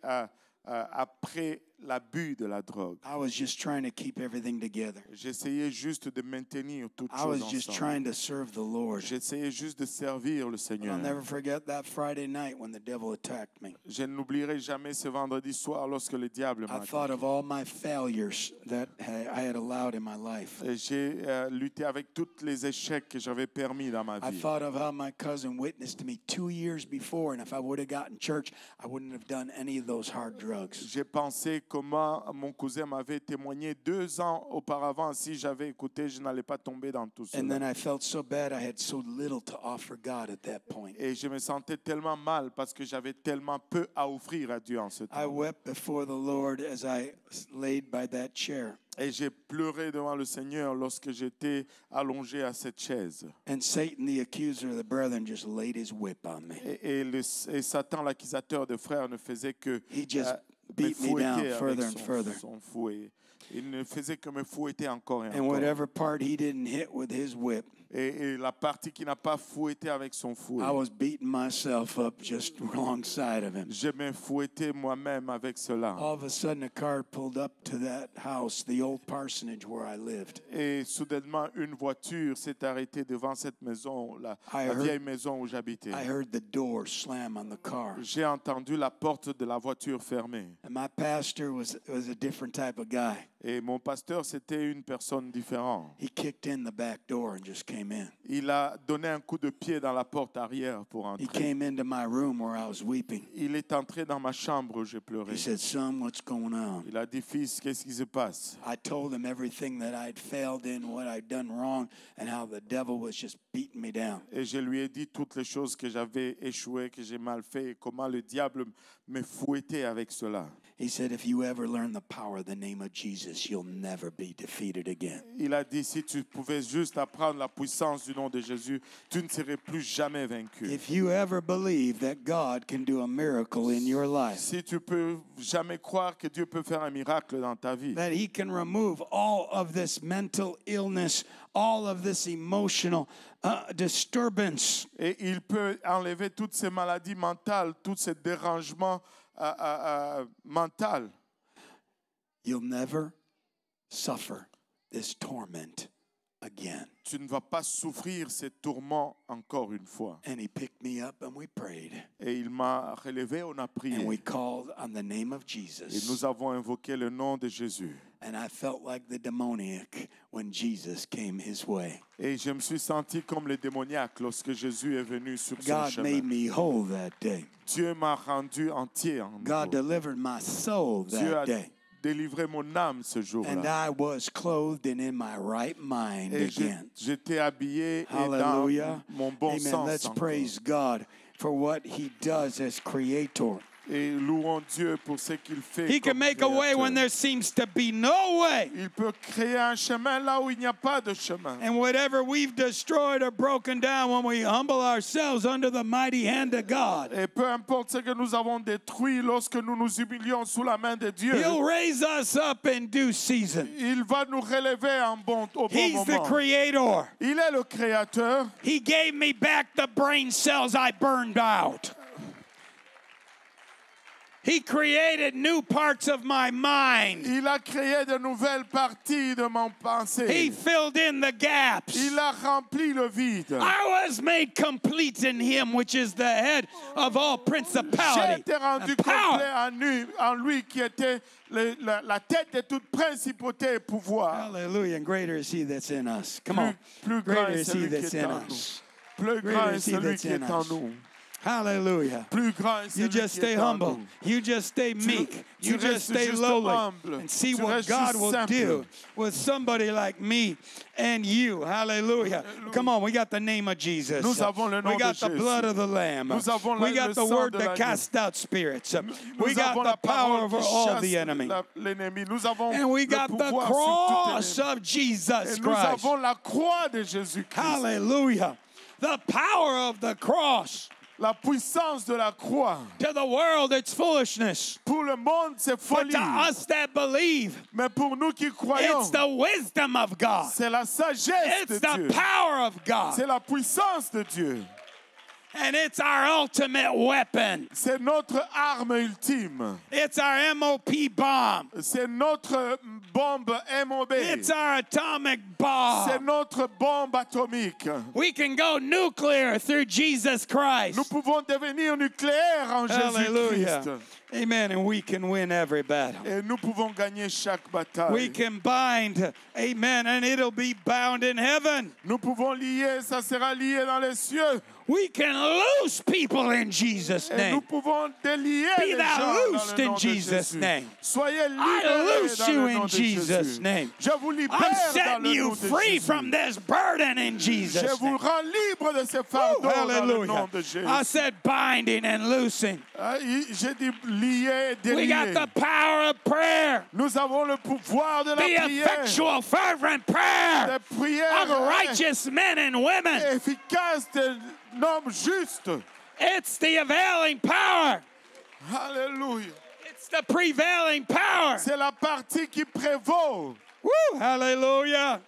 après l'abus de la drogue. I was just trying to keep everything together. J'essayais juste de maintenir toutes I was choses just ensemble. trying to serve the Lord. J'essayais juste de servir le But Seigneur. I'll never forget that Friday night when the devil attacked me. Je n'oublierai jamais ce vendredi soir lorsque le diable m'a I thought attaqué. of all my failures that I had allowed in my life. Et j'ai lutté avec tous les échecs que j'avais permis dans ma I vie. thought of how my cousin witnessed to me 2 years before, and if I would have gotten church, I wouldn't have done any of those hard drugs. J'ai pensé comment mon cousin m'avait témoigné 2 ans auparavant. Si j'avais écouté, je n'allais pas tomber dans tout And then cela. I felt so bad I had so little to offer God at that point. Et je me sentais tellement mal parce que j'avais tellement peu à offrir à Dieu en ce I temps. wept before the Lord as I laid by that chair. Et j'ai pleuré devant le Seigneur lorsque j'étais allongé à cette chaise. And Satan, the accuser of the brethren, just laid his whip on me. Et Satan, l'accusateur de frères, ne faisait que He just me beat me down fouetter further avec and further. son fouet. Il ne faisait que me fouetter encore et And encore. whatever part he didn't hit with his whip, Et la partie qui n'a pas fouetté avec son fouet, I was beating myself up just alongside of him. je me fouettais moi-même avec cela. All of a sudden, a car pulled up to that house, the old parsonage where I lived. Et soudainement, une voiture s'est arrêtée devant cette maison, la vieille maison où j'habitais. I heard the door slam on the car. J'ai entendu la porte de la voiture fermée. And my pastor was a different type of guy. Et mon pasteur, c'était une personne différente. He kicked in the back door and just came in. Il a donné un coup de pied dans la porte arrière pour He entrer. came into my room where I was weeping. Il est entré dans ma chambre où j'ai pleuré. He said, "Son, what's going on?" Il a dit, fils, qu'est-ce qui se passe? I told him everything that I'd failed in, what I'd done wrong, and how the devil was just beating me down. Et je lui ai dit toutes les choses que j'avais échoué, que j'ai mal fait, et comment le diable me fouettait avec cela. He said, "If you ever learn the power of the name of Jesus, you'll never be defeated again." Il a dit, si tu pouvais juste apprendre la puissance du nom de Jésus, tu ne serais plus jamais vaincu. If you ever believe that God can do a miracle in your life, Si tu peux jamais croire que Dieu peut faire un miracle dans ta vie, that He can remove all of this mental illness, all of this emotional disturbance, et il peut enlever toutes ces maladies mentales, tous ces dérangements mentaux, you'll never suffer this torment again. tu ne vas pas souffrir ces tourments encore une fois. And He picked me up and we prayed. Et il m'a relevé, on a prié. And we called on the name of Et Jesus. nous avons invoqué le nom de Jésus. And I felt like the demoniac when Jesus came His way. Et je me suis senti comme le démoniaque lorsque Jésus est venu sur son God chemin. made me whole that day. Dieu m'a rendu entier en God nouveau. delivered my soul Dieu that a day. délivré mon âme ce And jour-là. I was clothed and in my right mind Et again. j'étais habillé et dans Hallelujah. mon bon Amen. sens Let's encore. praise God for what He does as creator. Et louons Dieu pour ce qu'il fait. He can comme make a way when créateur. there seems to be no way. Il peut créer un chemin là où il n'y a pas de chemin. And whatever we've destroyed or broken down, when we humble ourselves under the mighty hand of God, Et peu importe ce que nous avons détruit lorsque nous nous humilions sous la main de Dieu, He'll raise us up in due season. il va nous relever au bon He's the moment. creator. Il est le créateur. He gave me back the brain cells I burned out. He created new parts of my mind. Il a créé de nouvelles parties de mon pensée. He filled in the gaps. Il a rempli le vide. I was made complete in him, which is the head of all J'ai principality été rendu and power. complet en lui qui était la tête de toute principauté et pouvoir. Hallelujah. And greater is he that's in us. Come on. Plus grand Greater est is he celui qui that's est in en nous. us. Plus Greater grand est is he celui that's qui in est en us. nous. Hallelujah. Plus grand est You celui just qui stay est en humble. nous. You just stay meek. Tu You just restes stay juste lowly. humble. And see Tu what restes God juste will simple. do with somebody like me and you. Hallelujah. Come on, we got the name of Jesus. Nous avons le nom We got de the Jésus. blood of the Lamb. Nous avons We le got the sang word de that l'agneau. casts out spirits. We Nous got avons the la power parole over qui all chasse the enemy. l'ennemi. Nous avons And we le got the pouvoir sur cross tout ennemi. of Jesus Et nous Christ. avons la croix de Jésus-Christ. Hallelujah. The power of the cross. La puissance de la croix. To the world, it's foolishness. Pour le monde, c'est But folie. to us that believe, Mais pour nous qui croyons, it's the wisdom of God. c'est la sagesse de It's the Dieu. power of God. C'est la puissance de Dieu. And it's our ultimate weapon. C'est notre arme ultime. It's our MOP bomb. C'est notre bombe MOB. It's our atomic C'est bomb. notre bombe atomique. We can go nuclear through Jesus Christ. Nous pouvons devenir nucléaires en Hallelujah. Jésus-Christ. Amen. And we can win every battle. Et nous pouvons gagner chaque bataille. We can bind, amen, and it'll be bound in heaven. Nous pouvons lier, ça sera lié dans les cieux. We can loose people in Jesus' Et nous name. pouvons délier Be les thou gens dans loosed le in nom de Jesus' Jésus. name. Soyez I libérés loose dans you le nom in de Jesus' Jésus. name. Je vous libère I'm dans setting le you nom de free Jésus. from this burden in Je Jesus' vous name. rends libre de ces fardeaux dans le nom Hallelujah. de Jésus. I said binding and loosing. J'ai dit lier et We got délier. the power of prayer. Nous avons le pouvoir de la The prière. effectual, fervent prayer Des prières of righteous men and women. efficaces d'un homme juste. It's the availing power. Alléluia. It's the prevailing power. C'est la partie qui prévaut. Woo! Hallelujah.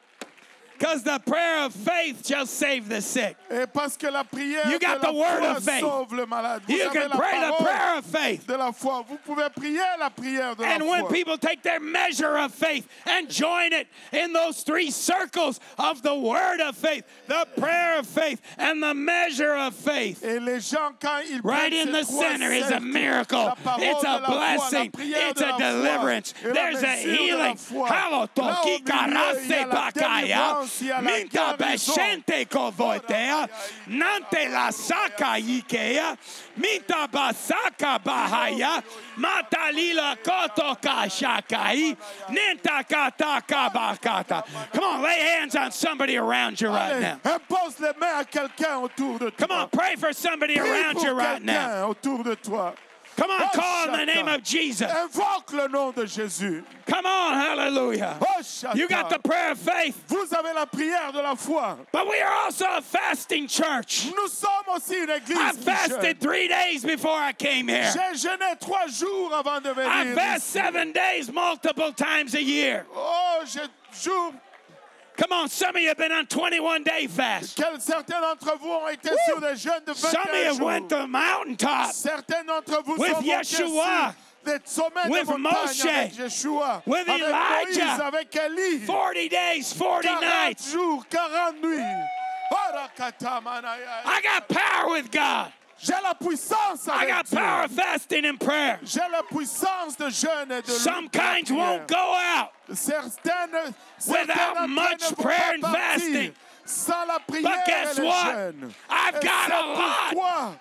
Because the prayer of faith shall save the sick. Et parce que la prière You got de la the word foi of faith. sauve le malade. Vous You avez can la pray the parole prayer of faith. de la foi. Vous pouvez prier la prière de And la when foi. people take their measure of faith and join it in those three circles of the word of faith, the prayer of faith, and the measure of faith, Et les gens, quand ils right prennent in the ces trois center is a cercles, miracle. la parole It's de a la foi, la blessing. prière It's de a la foi, deliverance. et la There's a mesure de la healing. foi. Halo Là au toki milieu, il y a karase la bakaya. délivrance, il y a la Minta guérison. beshente kovoitea. Nante la saka ikea. Minta basaka bahaya. Matalila koto kashakai. Nenta kataka bakata. Come on, lay hands on somebody around you right Allez, now. impose les mains à quelqu'un autour de toi. Come on, pray for somebody Prie around pour you right now. quelqu'un autour de toi. Come on, Oh, call in the Shaka. name of Jesus. Invoque le nom de Jésus. Come on, hallelujah. Oh, Shaka. You got the prayer of faith, Vous avez la prière de la foi. but we are also a fasting church. Nous sommes aussi une église I qui jeûne. fasted 3 days before I came here. J'ai jeûné 3 jours avant de venir. I fast ici. 7 days multiple times a year. Oh, je joue. Come on, some of you have been on 21-day fast. Certains d'entre vous ont été sur des jeûnes de Some of 21 you jours. went to the mountaintop Certains d'entre vous with sont montés Yeshua, sur des sommets with de montagne Moshe, avec Yeshua, with avec Elijah. Moïse, avec Élie. 40 days, 40 40 nights. jours, 40 nuits. Orakatamanaya. I got power with God. J'ai la puissance I avec got Dieu. power of fasting and prayer. J'ai la puissance de jeûne et de Some de la kinds prière. won't go out Certaines without entrées much ne vont prayer pas and partir fasting. sans la prière But guess et le what? jeûne. I've Et got c'est a lot. pourquoi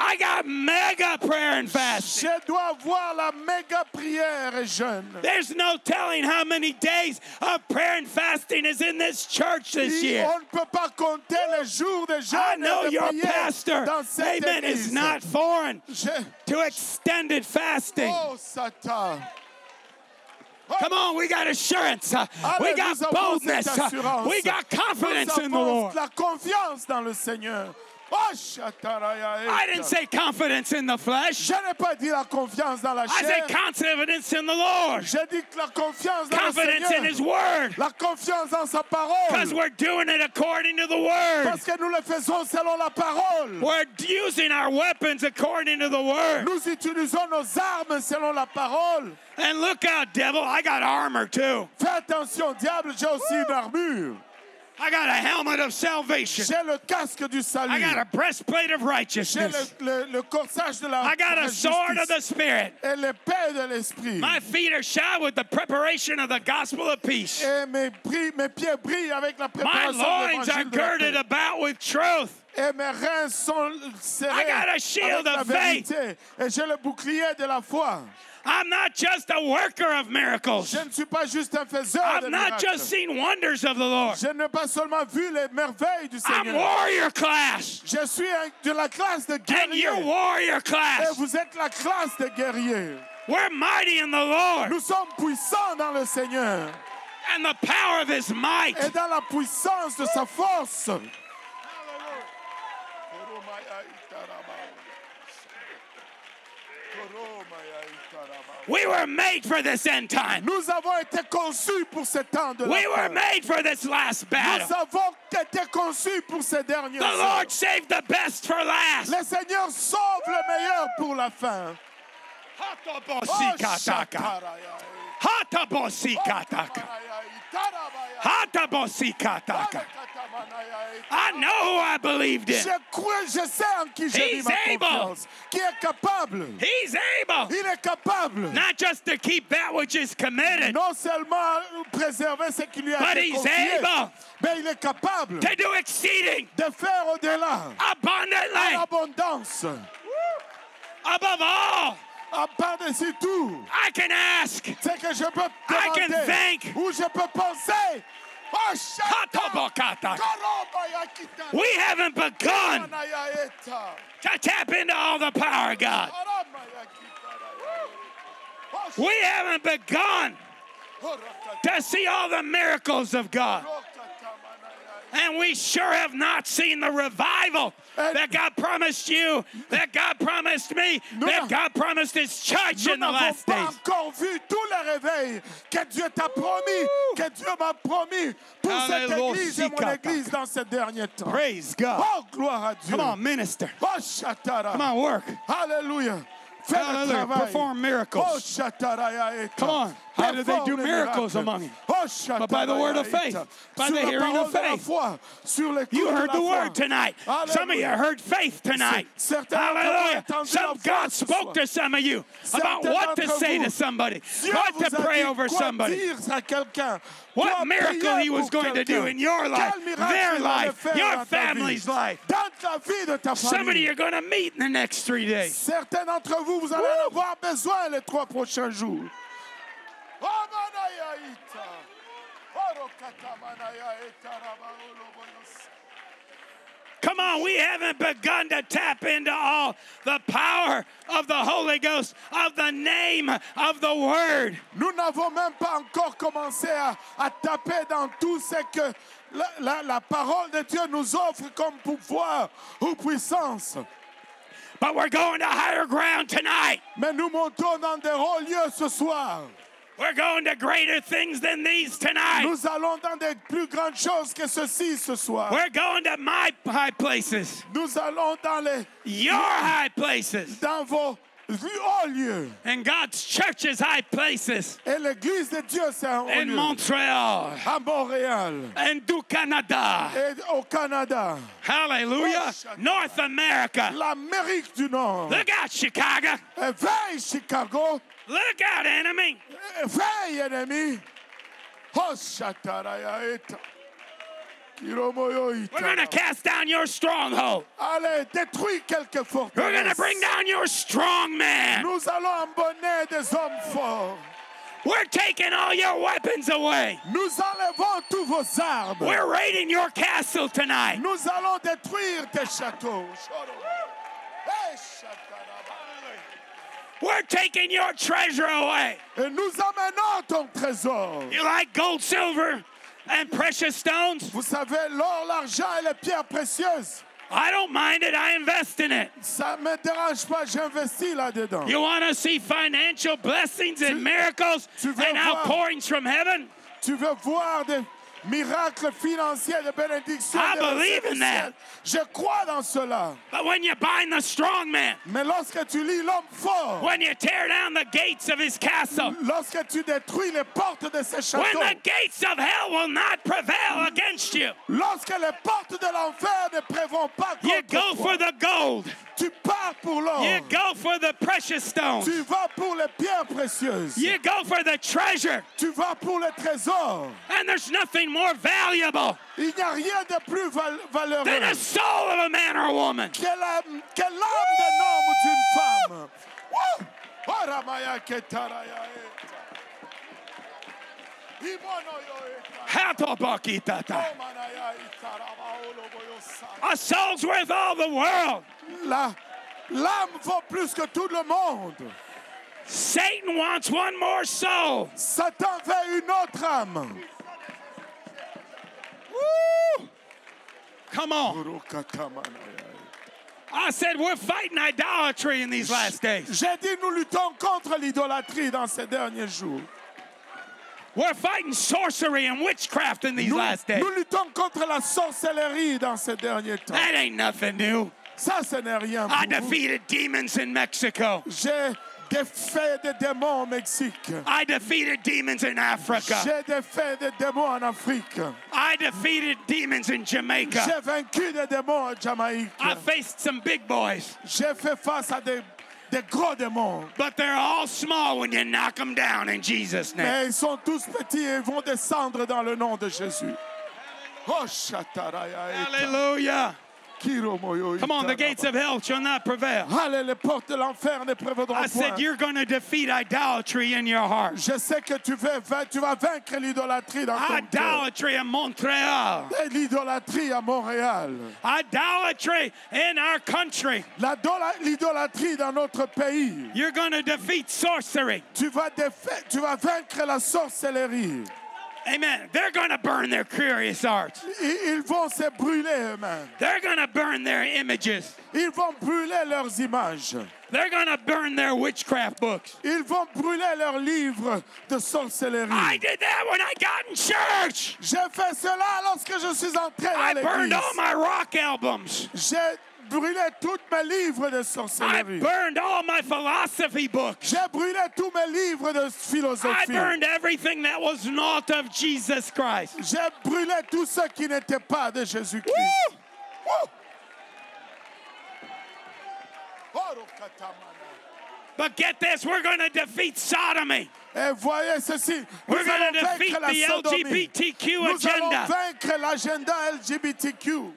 I got mega prayer and fasting. je dois avoir la méga prière et jeûne. There's no telling how many days of prayer and fasting is in this church this year. On ne peut pas compter les jours de I jeûne know et de your prière pastor, dans cette amen, église. is not foreign Je- to extended fasting. Oh, Satan. Come on, we got assurance. We Allez, got nous avons boldness. cette assurance. We got confidence Nous in the avons Lord. la confiance dans le Seigneur. Oh, shataraya I didn't eta. say confidence in the flesh. Je n'ai pas dit la confiance dans la I said chair. confidence in the Lord. J'ai dit que la confiance dans le Confidence in His Seigneur. Word. La confiance dans sa Because parole. we're doing it according to the Word. Parce que nous le faisons selon la parole. We're using our weapons according to the Word. Nous utilisons nos armes selon la parole. And look out, devil, I got armor too. Fais attention, diable, j'ai aussi une armure. I got a helmet of salvation. J'ai le casque du I salut. got a breastplate of J'ai righteousness. le corsage de la I got a sword of the justice Spirit. et l'épée de l'esprit. My feet are shod with the preparation of the gospel of peace. Et mes pieds brillent avec la My préparation de loins are l'évangile de la girded paix. about with truth. Et mes reins sont serrés I got a avec shield la of faith. vérité. Et j'ai le bouclier de la foi. I'm not just a worker of miracles. Je ne suis pas juste un faiseur de I've not miracles. just seen wonders of the Lord. Je n'ai pas seulement vu les merveilles du I'm Seigneur. warrior class. Je suis de la classe de And you're guerriers. warrior Et class. vous êtes la classe de guerriers. We're mighty in the Lord Nous sommes puissants dans le Seigneur and the power of His might. et dans la puissance de sa force. We were made for this end time. Nous avons été conçus pour ce temps de la We were fin. made for this last battle. Nous avons été conçus pour ces dernières The heures. Lord saved the best for last. Le Seigneur sauve le meilleur pour la fin. Hatabosikataka. Hatabosikataka. Hatabosikataka. I know who I believed in. Je sais en qui j'ai mis He's ma able. confiance. Qui est capable. He's able Il est capable. not just to keep that which is committed, Non seulement préserver ce qui lui a but été He's confié, able mais il est capable to do exceeding de faire au-delà, en abundantly abondance, above all en par-dessus tout. I can ask. C'est que je peux I can demander think. ou je peux penser. Oh, Hatobokataka. We haven't begun to tap into all the power of God. We haven't begun to see all the miracles of God. And we sure have not seen the revival that God promised you, that God promised me, that God promised His church Nous in the n'avons last pas days. encore vu tous les réveils que Dieu t'a promis, que Dieu m'a promis pour cette église et mon église dans ces derniers temps. Praise God. Oh, gloire à Dieu. Come on, minister. Oh, Shatara. Come on, work. Alléluia. Fais le Hallelujah. travail. Perform Oh, miracles. Shatara Eta. Come on. How did they do Performe les miracles miracles. among you? Oh, But by the word of Shatara faith, Eta. by Sur the la hearing of parole de la faith. foi, sur l'écoute You de heard la the foi. word tonight. Some of you Alléluia. heard faith tonight. Certains Hallelujah. d'entre vous ont entendu Some la God foi ce spoke soir. to some of you about Certains what to d'entre say vous, to somebody, Dieu what vous to a pray dit over quoi somebody, dire à quelqu'un. what Quoi miracle prier He was pour going to do quelqu'un. in your life, Quel miracle their il allait life, faire your dans ta vie. family's life. Dans ta vie de ta Some of famille. you are going to meet in the next 3 days. Certains d'entre vous, vous allez en avoir besoin les 3 prochains jours. Oh, Manayaïta. Orokata Manayaïta Rabaoloboyos. Come on, we haven't begun to tap into all the power of the Holy Ghost, of the name of the Word. Nous n'avons même pas encore commencé à taper dans tout ce que la parole de Dieu nous offre comme pouvoir ou puissance. But we're going to higher ground tonight. Mais nous montons dans des hauts lieux ce soir. We're going to greater things than these tonight. Nous allons dans des plus grandes choses que ceci ce soir. We're going to my high places, Nous allons your high places, dans vos hauts lieux. and God's church's high places Et l'église de Dieu, c'est un haut in lieu. Montreal À Montréal and du Canada. et au Canada. Hallelujah. North America. L'Amérique du Nord. Look out, Chicago. Et veille, Chicago. Look out, enemy. Veille, ennemi. Oh, Shatarayaeta. Kiromoyoita. We're going to cast down your stronghold. Allez, détruis quelques We're going to forteresses. bring down your strong man. Nous allons embonner des hommes forts. We're taking all your weapons away. Nous enlevons tous vos armes. We're raiding your castle tonight. Nous allons détruire tes châteaux. Hey, Shataraba. We're taking your treasure away. Et nous amenons ton trésor. You like gold, silver, and precious stones? Vous savez, l'or, l'argent et les pierres précieuses. I don't mind it. I invest in it. Ça ne me dérange pas, j'investis là-dedans. You want to see financial blessings and miracles tu veux and voir- outpourings from heaven? Tu veux voir des miracles financiers, des bénédictions. I des believe recettes in du that. ciel. Je crois dans cela. But when you bind the strong man, Mais lorsque tu lis l'homme fort, when you tear down the gates of his castle, lorsque tu détruis les portes de ces when châteaux, the gates of hell will not prevail against you, lorsque les portes de l'enfer ne prévont pas you contre go toi, for the gold. tu pars pour l'or. You go for the precious stones. Tu vas pour les pierres précieuses. You go for the treasure. Tu vas pour les trésors. And there's nothing more valuable Il n'y a rien de plus than valeureux the soul of a man or a woman. que l'âme d'un homme ou d'une femme. Wouh! Oramaya ketaraya eta. Imono yo eta. Hatobakitata. Omanaya itaraba oloboyosa. A soul's worth all the world. L'âme vaut plus que tout le monde. Satan wants one more soul. Satan veut une autre âme. Woo! Come on. Urukatamanaya. I said we're fighting idolatry in these last days. J'ai dit, nous luttons contre l'idolâtrie dans ces derniers jours. We're fighting sorcery and witchcraft in these last days. Nous luttons contre la sorcellerie dans ces derniers temps. That ain't nothing new. Ça, ce n'est rien I pour vous. defeated demons in Mexico. J'ai défait des démons au Mexique. I defeated demons in Africa. J'ai défait des démons en Afrique. I defeated demons in Jamaica. J'ai vaincu des démons en Jamaïque. I faced some big boys, J'ai fait face à des gros démons. but they're all small when you knock them down in Jesus' name. Mais ils sont tous petits et ils vont descendre dans le nom de Jésus. Oh, shataraya eta. Hallelujah. Kiromoyo Come on, the itaraba. gates of hell shall not prevail. Allez, les portes de l'enfer ne prévaudront I said, point. you're going to defeat idolatry in your heart. Je sais que tu vas vaincre l'idolâtrie dans ton cœur. Idolatry in Montreal. Et l'idolâtrie à Montréal. Idolatry in our country. L'idolâtrie dans notre pays. You're going to defeat sorcery. Tu vas vaincre la sorcellerie. Amen. They're going to burn their curious arts. Ils vont se brûler eux-mêmes. They're going to burn their images. Ils vont brûler leurs images. They're going to burn their witchcraft books. Ils vont brûler leurs livres de sorcellerie. I did that when I got in church. J'ai fait cela lorsque je suis entré I dans burned l'église. all my rock albums. J'ai brûlé tous mes livres de I sorcellerie. burned all my philosophy books. J'ai brûlé tous mes livres de I philosophie. burned everything that was not of Jesus Christ. J'ai brûlé tout ce qui n'était pas de Jésus-Christ. Woo! Woo! But get this, we're going to defeat sodomy. Et voyez ceci, We're nous going allons to defeat vaincre la the sodomie. LGBTQ Nous allons agenda. vaincre l'agenda LGBTQ.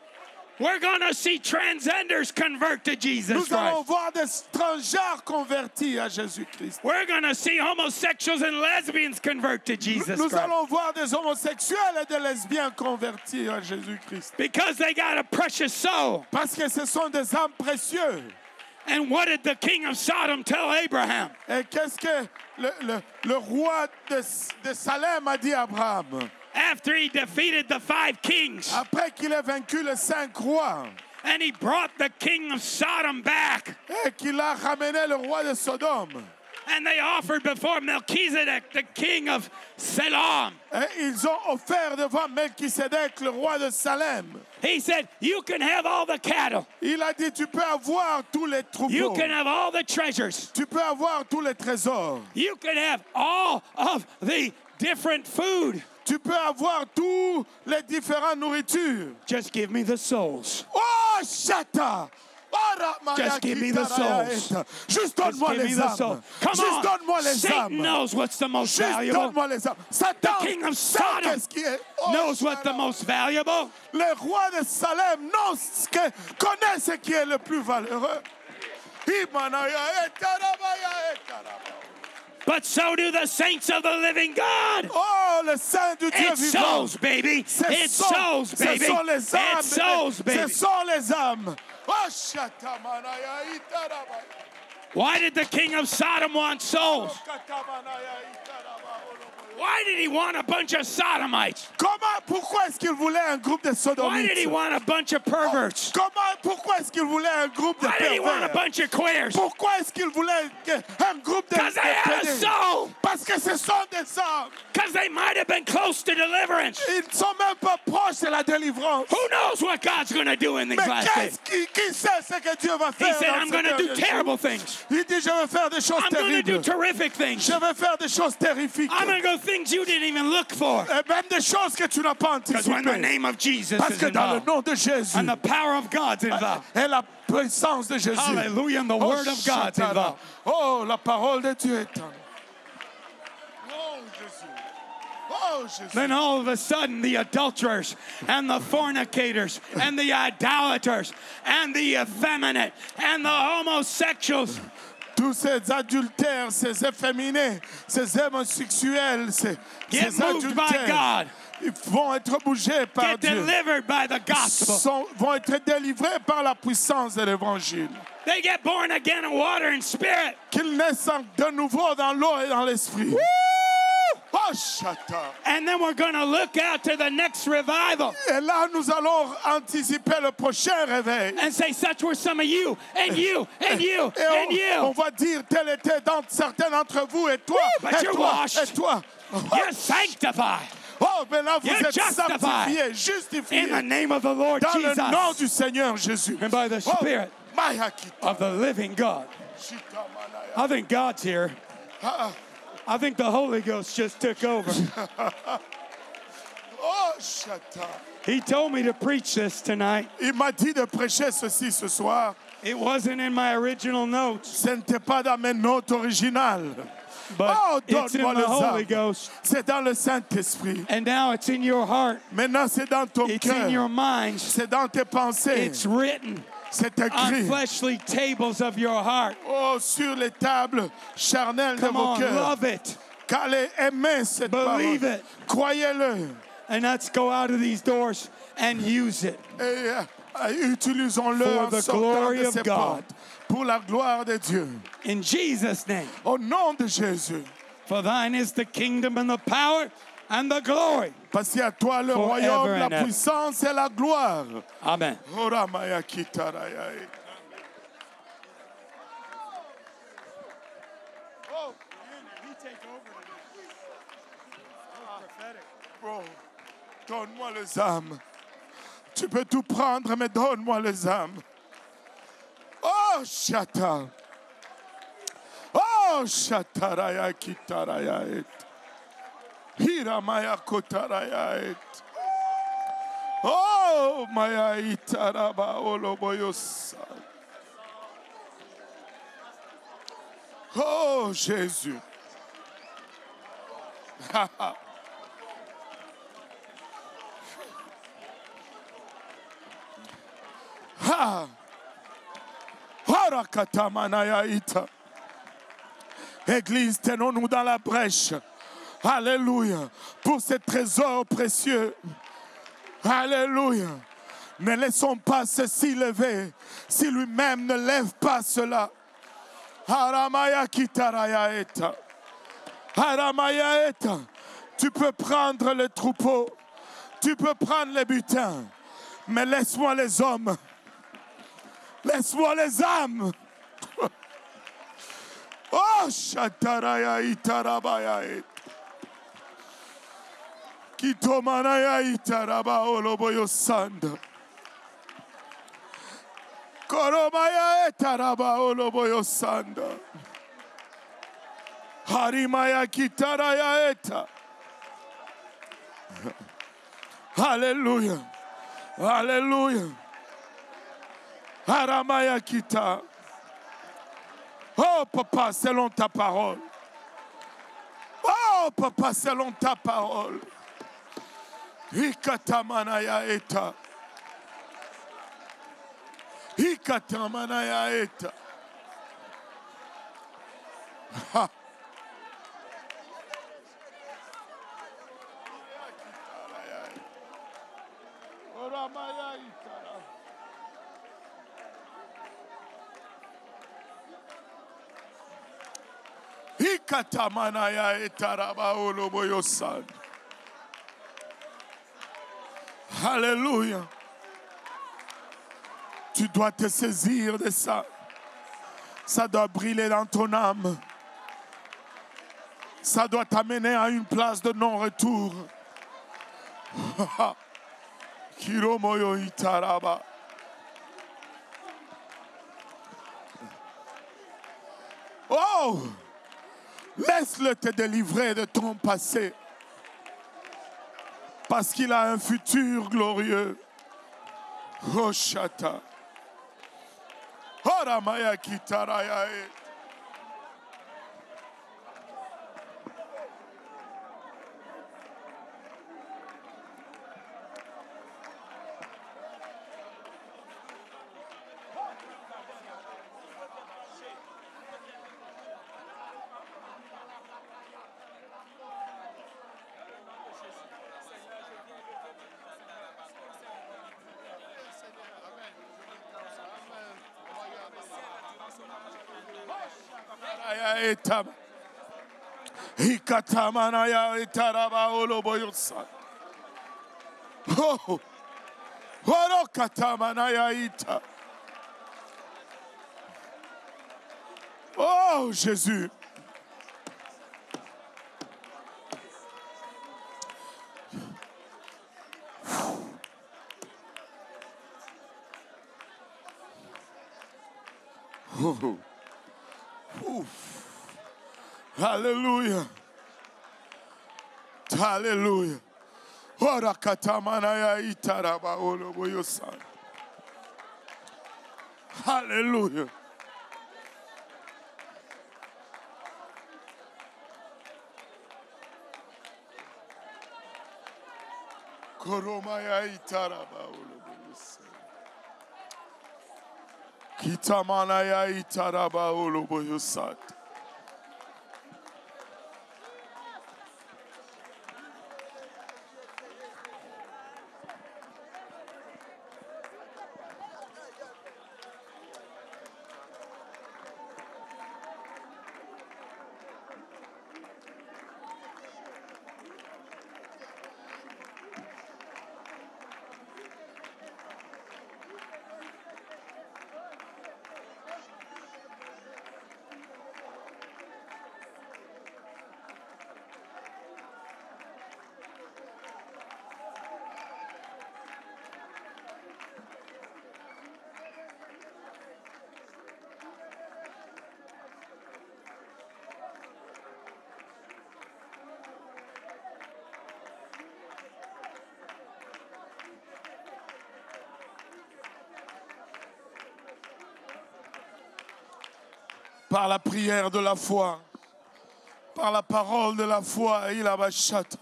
We're going to see transgenders convert to Jesus Nous allons Christ. voir des étrangers convertis à Jésus-Christ. We're going to see homosexuals and lesbians convert to Jesus Nous Christ. allons voir des homosexuels et des lesbiennes convertis à Jésus-Christ. Because they got a precious soul. Parce que ce sont des âmes précieuses. And what did the king of Sodom tell Abraham? Et qu'est-ce que le roi de Salem a dit à Abraham? After he defeated the 5 kings Après qu'il ait vaincu les 5 rois and he brought the king of Sodom back, et qu'il a ramené le roi de Sodome. and they offered before Melchizedek, the king of Salem. Et ils ont offert devant Melchisedec, le roi de Salem. He said, you can have all the cattle. Il a dit, tu peux avoir tous les You troupeaux. can have all the treasures. Tu peux avoir tous les trésors. You can have all of the different food. Tu peux avoir tous les différentes nourritures. Just give me the souls. Oh, Shata! Just give me the souls. Juste Just donne-moi give me les the âmes. souls. Come Juste donne-moi on. les Satan âmes. knows what's the most Juste valuable. donne-moi les âmes. Satan The king of sait Sodom qu'est-ce qui est. Oh, knows what the Shata. most valuable. Le roi de Salem connaît ce qui est le plus valeureux. Imanaya etarabaya etarabaya. But so do the saints of the living God. Oh, le Saint du Dieu It's vivant. souls, baby. Ce It's sont- souls, baby. Ce sont les âmes. It's souls, baby. Ce sont les âmes. Oh, shatamanaya itarabaya. Why did the king of Sodom want souls? Katamanaya itarabaya. Why did he want a bunch of sodomites? Pourquoi est-ce qu'il voulait un groupe de Why did he sodomites? want a bunch of perverts? Pourquoi est-ce qu'il voulait un groupe de Why did he want a pervers? bunch of queers? Pourquoi est-ce qu'il voulait un groupe de Because they had a pédés? soul. Parce que ce sont des hommes. Because they might have been close to deliverance. Ils ne sont même pas proches de la délivrance. Who knows what God's going to do in these Mais last days? qui sait ce que Dieu va He faire said, dans I'm ces going to do derniers jours? terrible things. Il dit, je vais faire des choses I'm going to do terribles. terrific things. Je vais faire des choses terrifiques. I'm going to go things you didn't even look for. Et même des choses que tu n'as pas Because when the anticipées. name of Jesus Parce is que dans le involved nom de Jésus and the power of God's involved. et la puissance de Jésus. Hallelujah. And the word of God's Shatara. involved. Oh, la parole de Dieu est en nous. Oh, Jésus. Oh, Jésus. Then all of a sudden, the adulterers and the fornicators and the idolaters and the effeminate and the homosexuals Tous ces adultères, ces efféminés, ces homosexuels, ces get moved by adultères, God, ils vont être bougés par get Dieu. delivered by the gospel. Vont être délivrés par la puissance de l'évangile. They get born again in water and spirit. Qu'ils naissent de nouveau dans l'eau et dans l'esprit. Oh, Shata. And then we're going to look out to the next revival Et là, nous allons anticiper le prochain réveil. and say, such were some of you, and you, and you, and Et on you. va dire, tel était dans certains d'entre vous, et toi, but et you're toi, washed. et toi. You're sanctified Oh, mais là, vous You're êtes justified. sanctifiés, justifiés in the name of the Lord dans le nom Jesus du Seigneur Jésus. and by the Oh, Spirit Mayakita. of the living God. Shita Manaya. I think God's here. Ah, I think the Holy Ghost just took over. Oh, Shata. He told me to preach this tonight. Il m'a dit de prêcher ceci ce soir. It wasn't in my original notes, Ce n'était pas dans mes notes originales. but Oh, it's in donne-moi the les Holy âmes. Ghost. C'est dans le Saint-Esprit. And now it's in your heart. Maintenant, c'est dans ton It's in your cœur. minds. C'est dans tes pensées. It's written C'est on écrit. fleshly tables of your heart. Oh, sur les tables charnelles de Come vos on, cœurs. love it. Qu'allez aimer cette Believe parole. it. Croyez-le. And let's go out of these doors and use it. Et utilisons-le For en the sortant glory de of ces God. portes. Pour la gloire de Dieu. In Jesus' name. Au nom de Jésus. For thine is the kingdom and the power and the glory. Parce qu'à toi le Forever royaume, la and ever. puissance et la gloire. Amen. Ora maya kitaraya. Oh, bro, donne-moi les âmes. Tu peux tout prendre, mais donne-moi les âmes. Oh, Shata. Oh, Shataraya kitaraya et. Hiramaya kotaraya et. Oh, maya itaraba oloboyosa. Oh, Jésus. Ha. Harakatamanaya ita. Église, tenons-nous dans la brèche. Alléluia. Pour ces trésors précieux. Alléluia. Ne laissons pas ceci lever si lui-même ne lève pas cela. Haramaya kitaraya eta. Haramaya eta. Tu peux prendre le troupeau. Tu peux prendre les butins. Mais laisse-moi les hommes. Laisse-moi les âmes. Oh, Shataraya itarabaya et. Kitomanaya itaraba oloboyo sanda. Koromaya etaraba oloboyo sanda. Harimaya kitaraya eta. Alléluia. Alléluia. Haramaya kita. Oh papa, selon ta parole. Oh papa, selon ta parole. Ikatamanaya eta. Ikatamanaya eta. Ha. Oramaya itara. Ikatamanaya etaraba oloboyosan. Alléluia. Tu dois te saisir de ça. Ça doit briller dans ton âme. Ça doit t'amener à une place de non-retour. Kiromoyo itaraba. Oh! Laisse-le te délivrer de ton passé. Parce qu'il a un futur glorieux. Oh, Shata. Oh, Ramaya Kitaraya. Hikatamanaya itaraba oloboyosa. Oh, orokatamanaya ita. Oh, Jésus. Oh. Hallelujah. Hallelujah. Ora katamanaya itaraba oloboyosa. Hallelujah. Koromaya itaraba oloboyosa. Kitamanaya itaraba oloboyosa. Par la prière de la foi, par la parole de la foi, il abachata,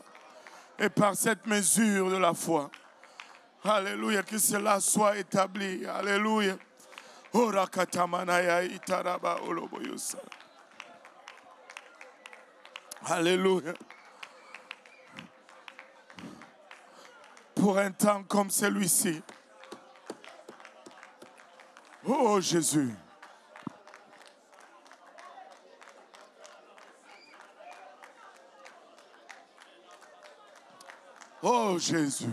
et par cette mesure de la foi. Alléluia, que cela soit établi. Alléluia. Ora katamanaya itaraba oloboyosa. Alléluia. Pour un temps comme celui-ci. Oh Jésus. Oh Jésus.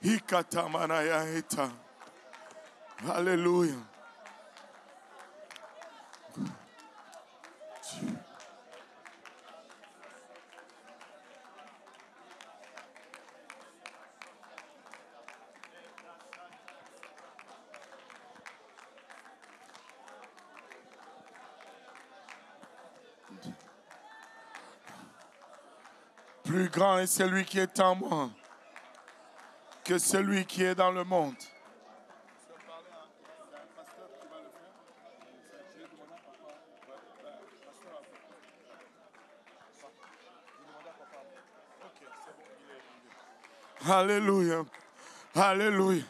Ikatamanaya ita. Alléluia. Plus grand est celui qui est en moi que celui qui est dans le monde. Alléluia. Alléluia.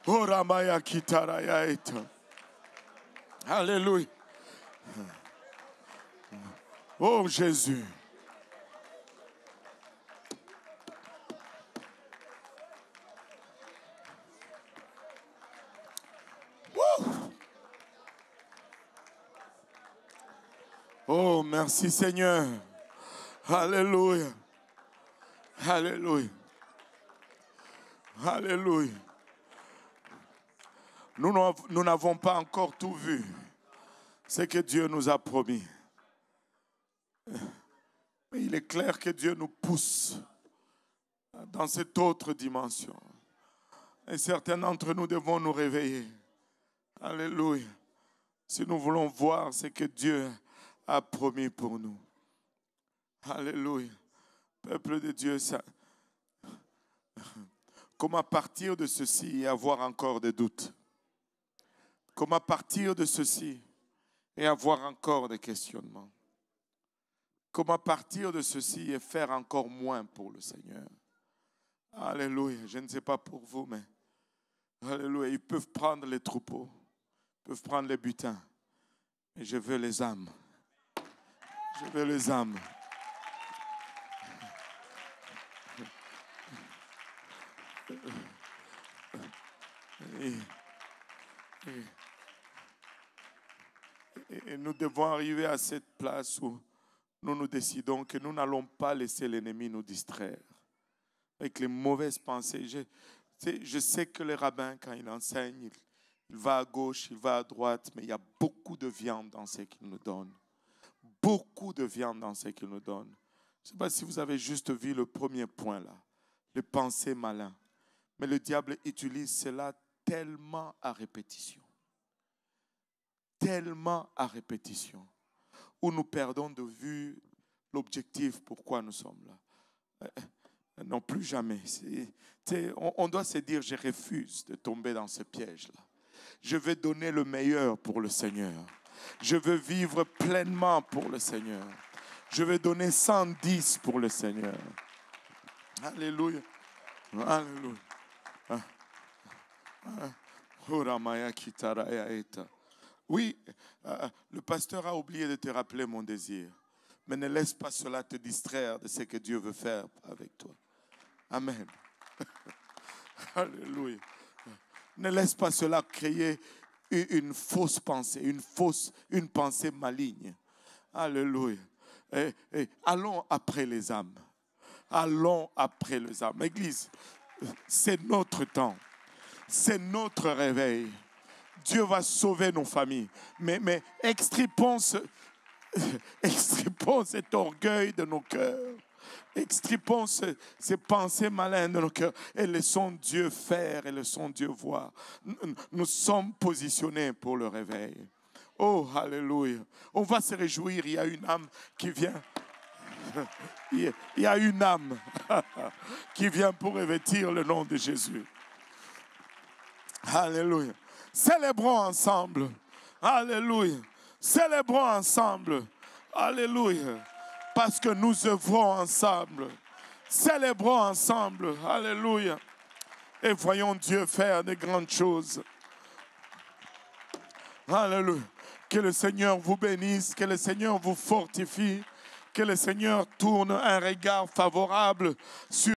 Oh Ramaya Kitaraya Eta. Alléluia. Oh Jésus. Woo. Oh, merci Seigneur. Alléluia. Alléluia. Alléluia. Nous n'avons pas encore tout vu. Ce que Dieu nous a promis. Mais il est clair que Dieu nous pousse dans cette autre dimension. Et certains d'entre nous devons nous réveiller. Alléluia. Si nous voulons voir ce que Dieu a promis pour nous. Alléluia. Peuple de Dieu, ça... Comment partir de ceci et avoir encore des doutes? Comment partir de ceci et avoir encore des questionnements? Comment partir de ceci et faire encore moins pour le Seigneur? Alléluia. Je ne sais pas pour vous, mais alléluia. Ils peuvent prendre les troupeaux, ils peuvent prendre les butins, mais je veux les âmes. Je veux les âmes. Et nous devons arriver à cette place où nous nous décidons que nous n'allons pas laisser l'ennemi nous distraire avec les mauvaises pensées. Je sais que les rabbins, quand ils enseignent, il va à gauche, il va à droite, mais il y a beaucoup de viande dans ce qu'ils nous donnent. Beaucoup de viande dans ce qu'ils nous donnent. Je ne sais pas si vous avez juste vu le premier point là, les pensées malins. Mais le diable utilise cela tellement à répétition. Tellement à répétition. Où nous perdons de vue l'objectif pourquoi nous sommes là. Non, plus jamais. On doit se dire, je refuse de tomber dans ce piège-là. Je vais donner le meilleur pour le Seigneur. Je veux vivre pleinement pour le Seigneur. Je vais donner 110 pour le Seigneur. Alléluia. Alléluia. Oui, le pasteur a oublié de te rappeler mon désir. Mais ne laisse pas cela te distraire de ce que Dieu veut faire avec toi. Amen. Alléluia. Ne laisse pas cela créer une fausse pensée, une pensée maligne. Alléluia. Et allons après les âmes. Allons après les âmes. Église, c'est notre temps. C'est notre réveil. Dieu va sauver nos familles. Mais extirpons cet orgueil de nos cœurs. Extirpons ces pensées malines de nos cœurs et laissons Dieu faire et laissons Dieu voir. Nous sommes positionnés pour le réveil. Oh, alléluia. On va se réjouir, il y a une âme qui vient. Il y a une âme qui vient pour revêtir le nom de Jésus. Alléluia. Célébrons ensemble. Alléluia. Célébrons ensemble. Alléluia. Parce que nous œuvrons ensemble. Célébrons ensemble. Alléluia. Et voyons Dieu faire de grandes choses. Alléluia. Que le Seigneur vous bénisse. Que le Seigneur vous fortifie. Que le Seigneur tourne un regard favorable sur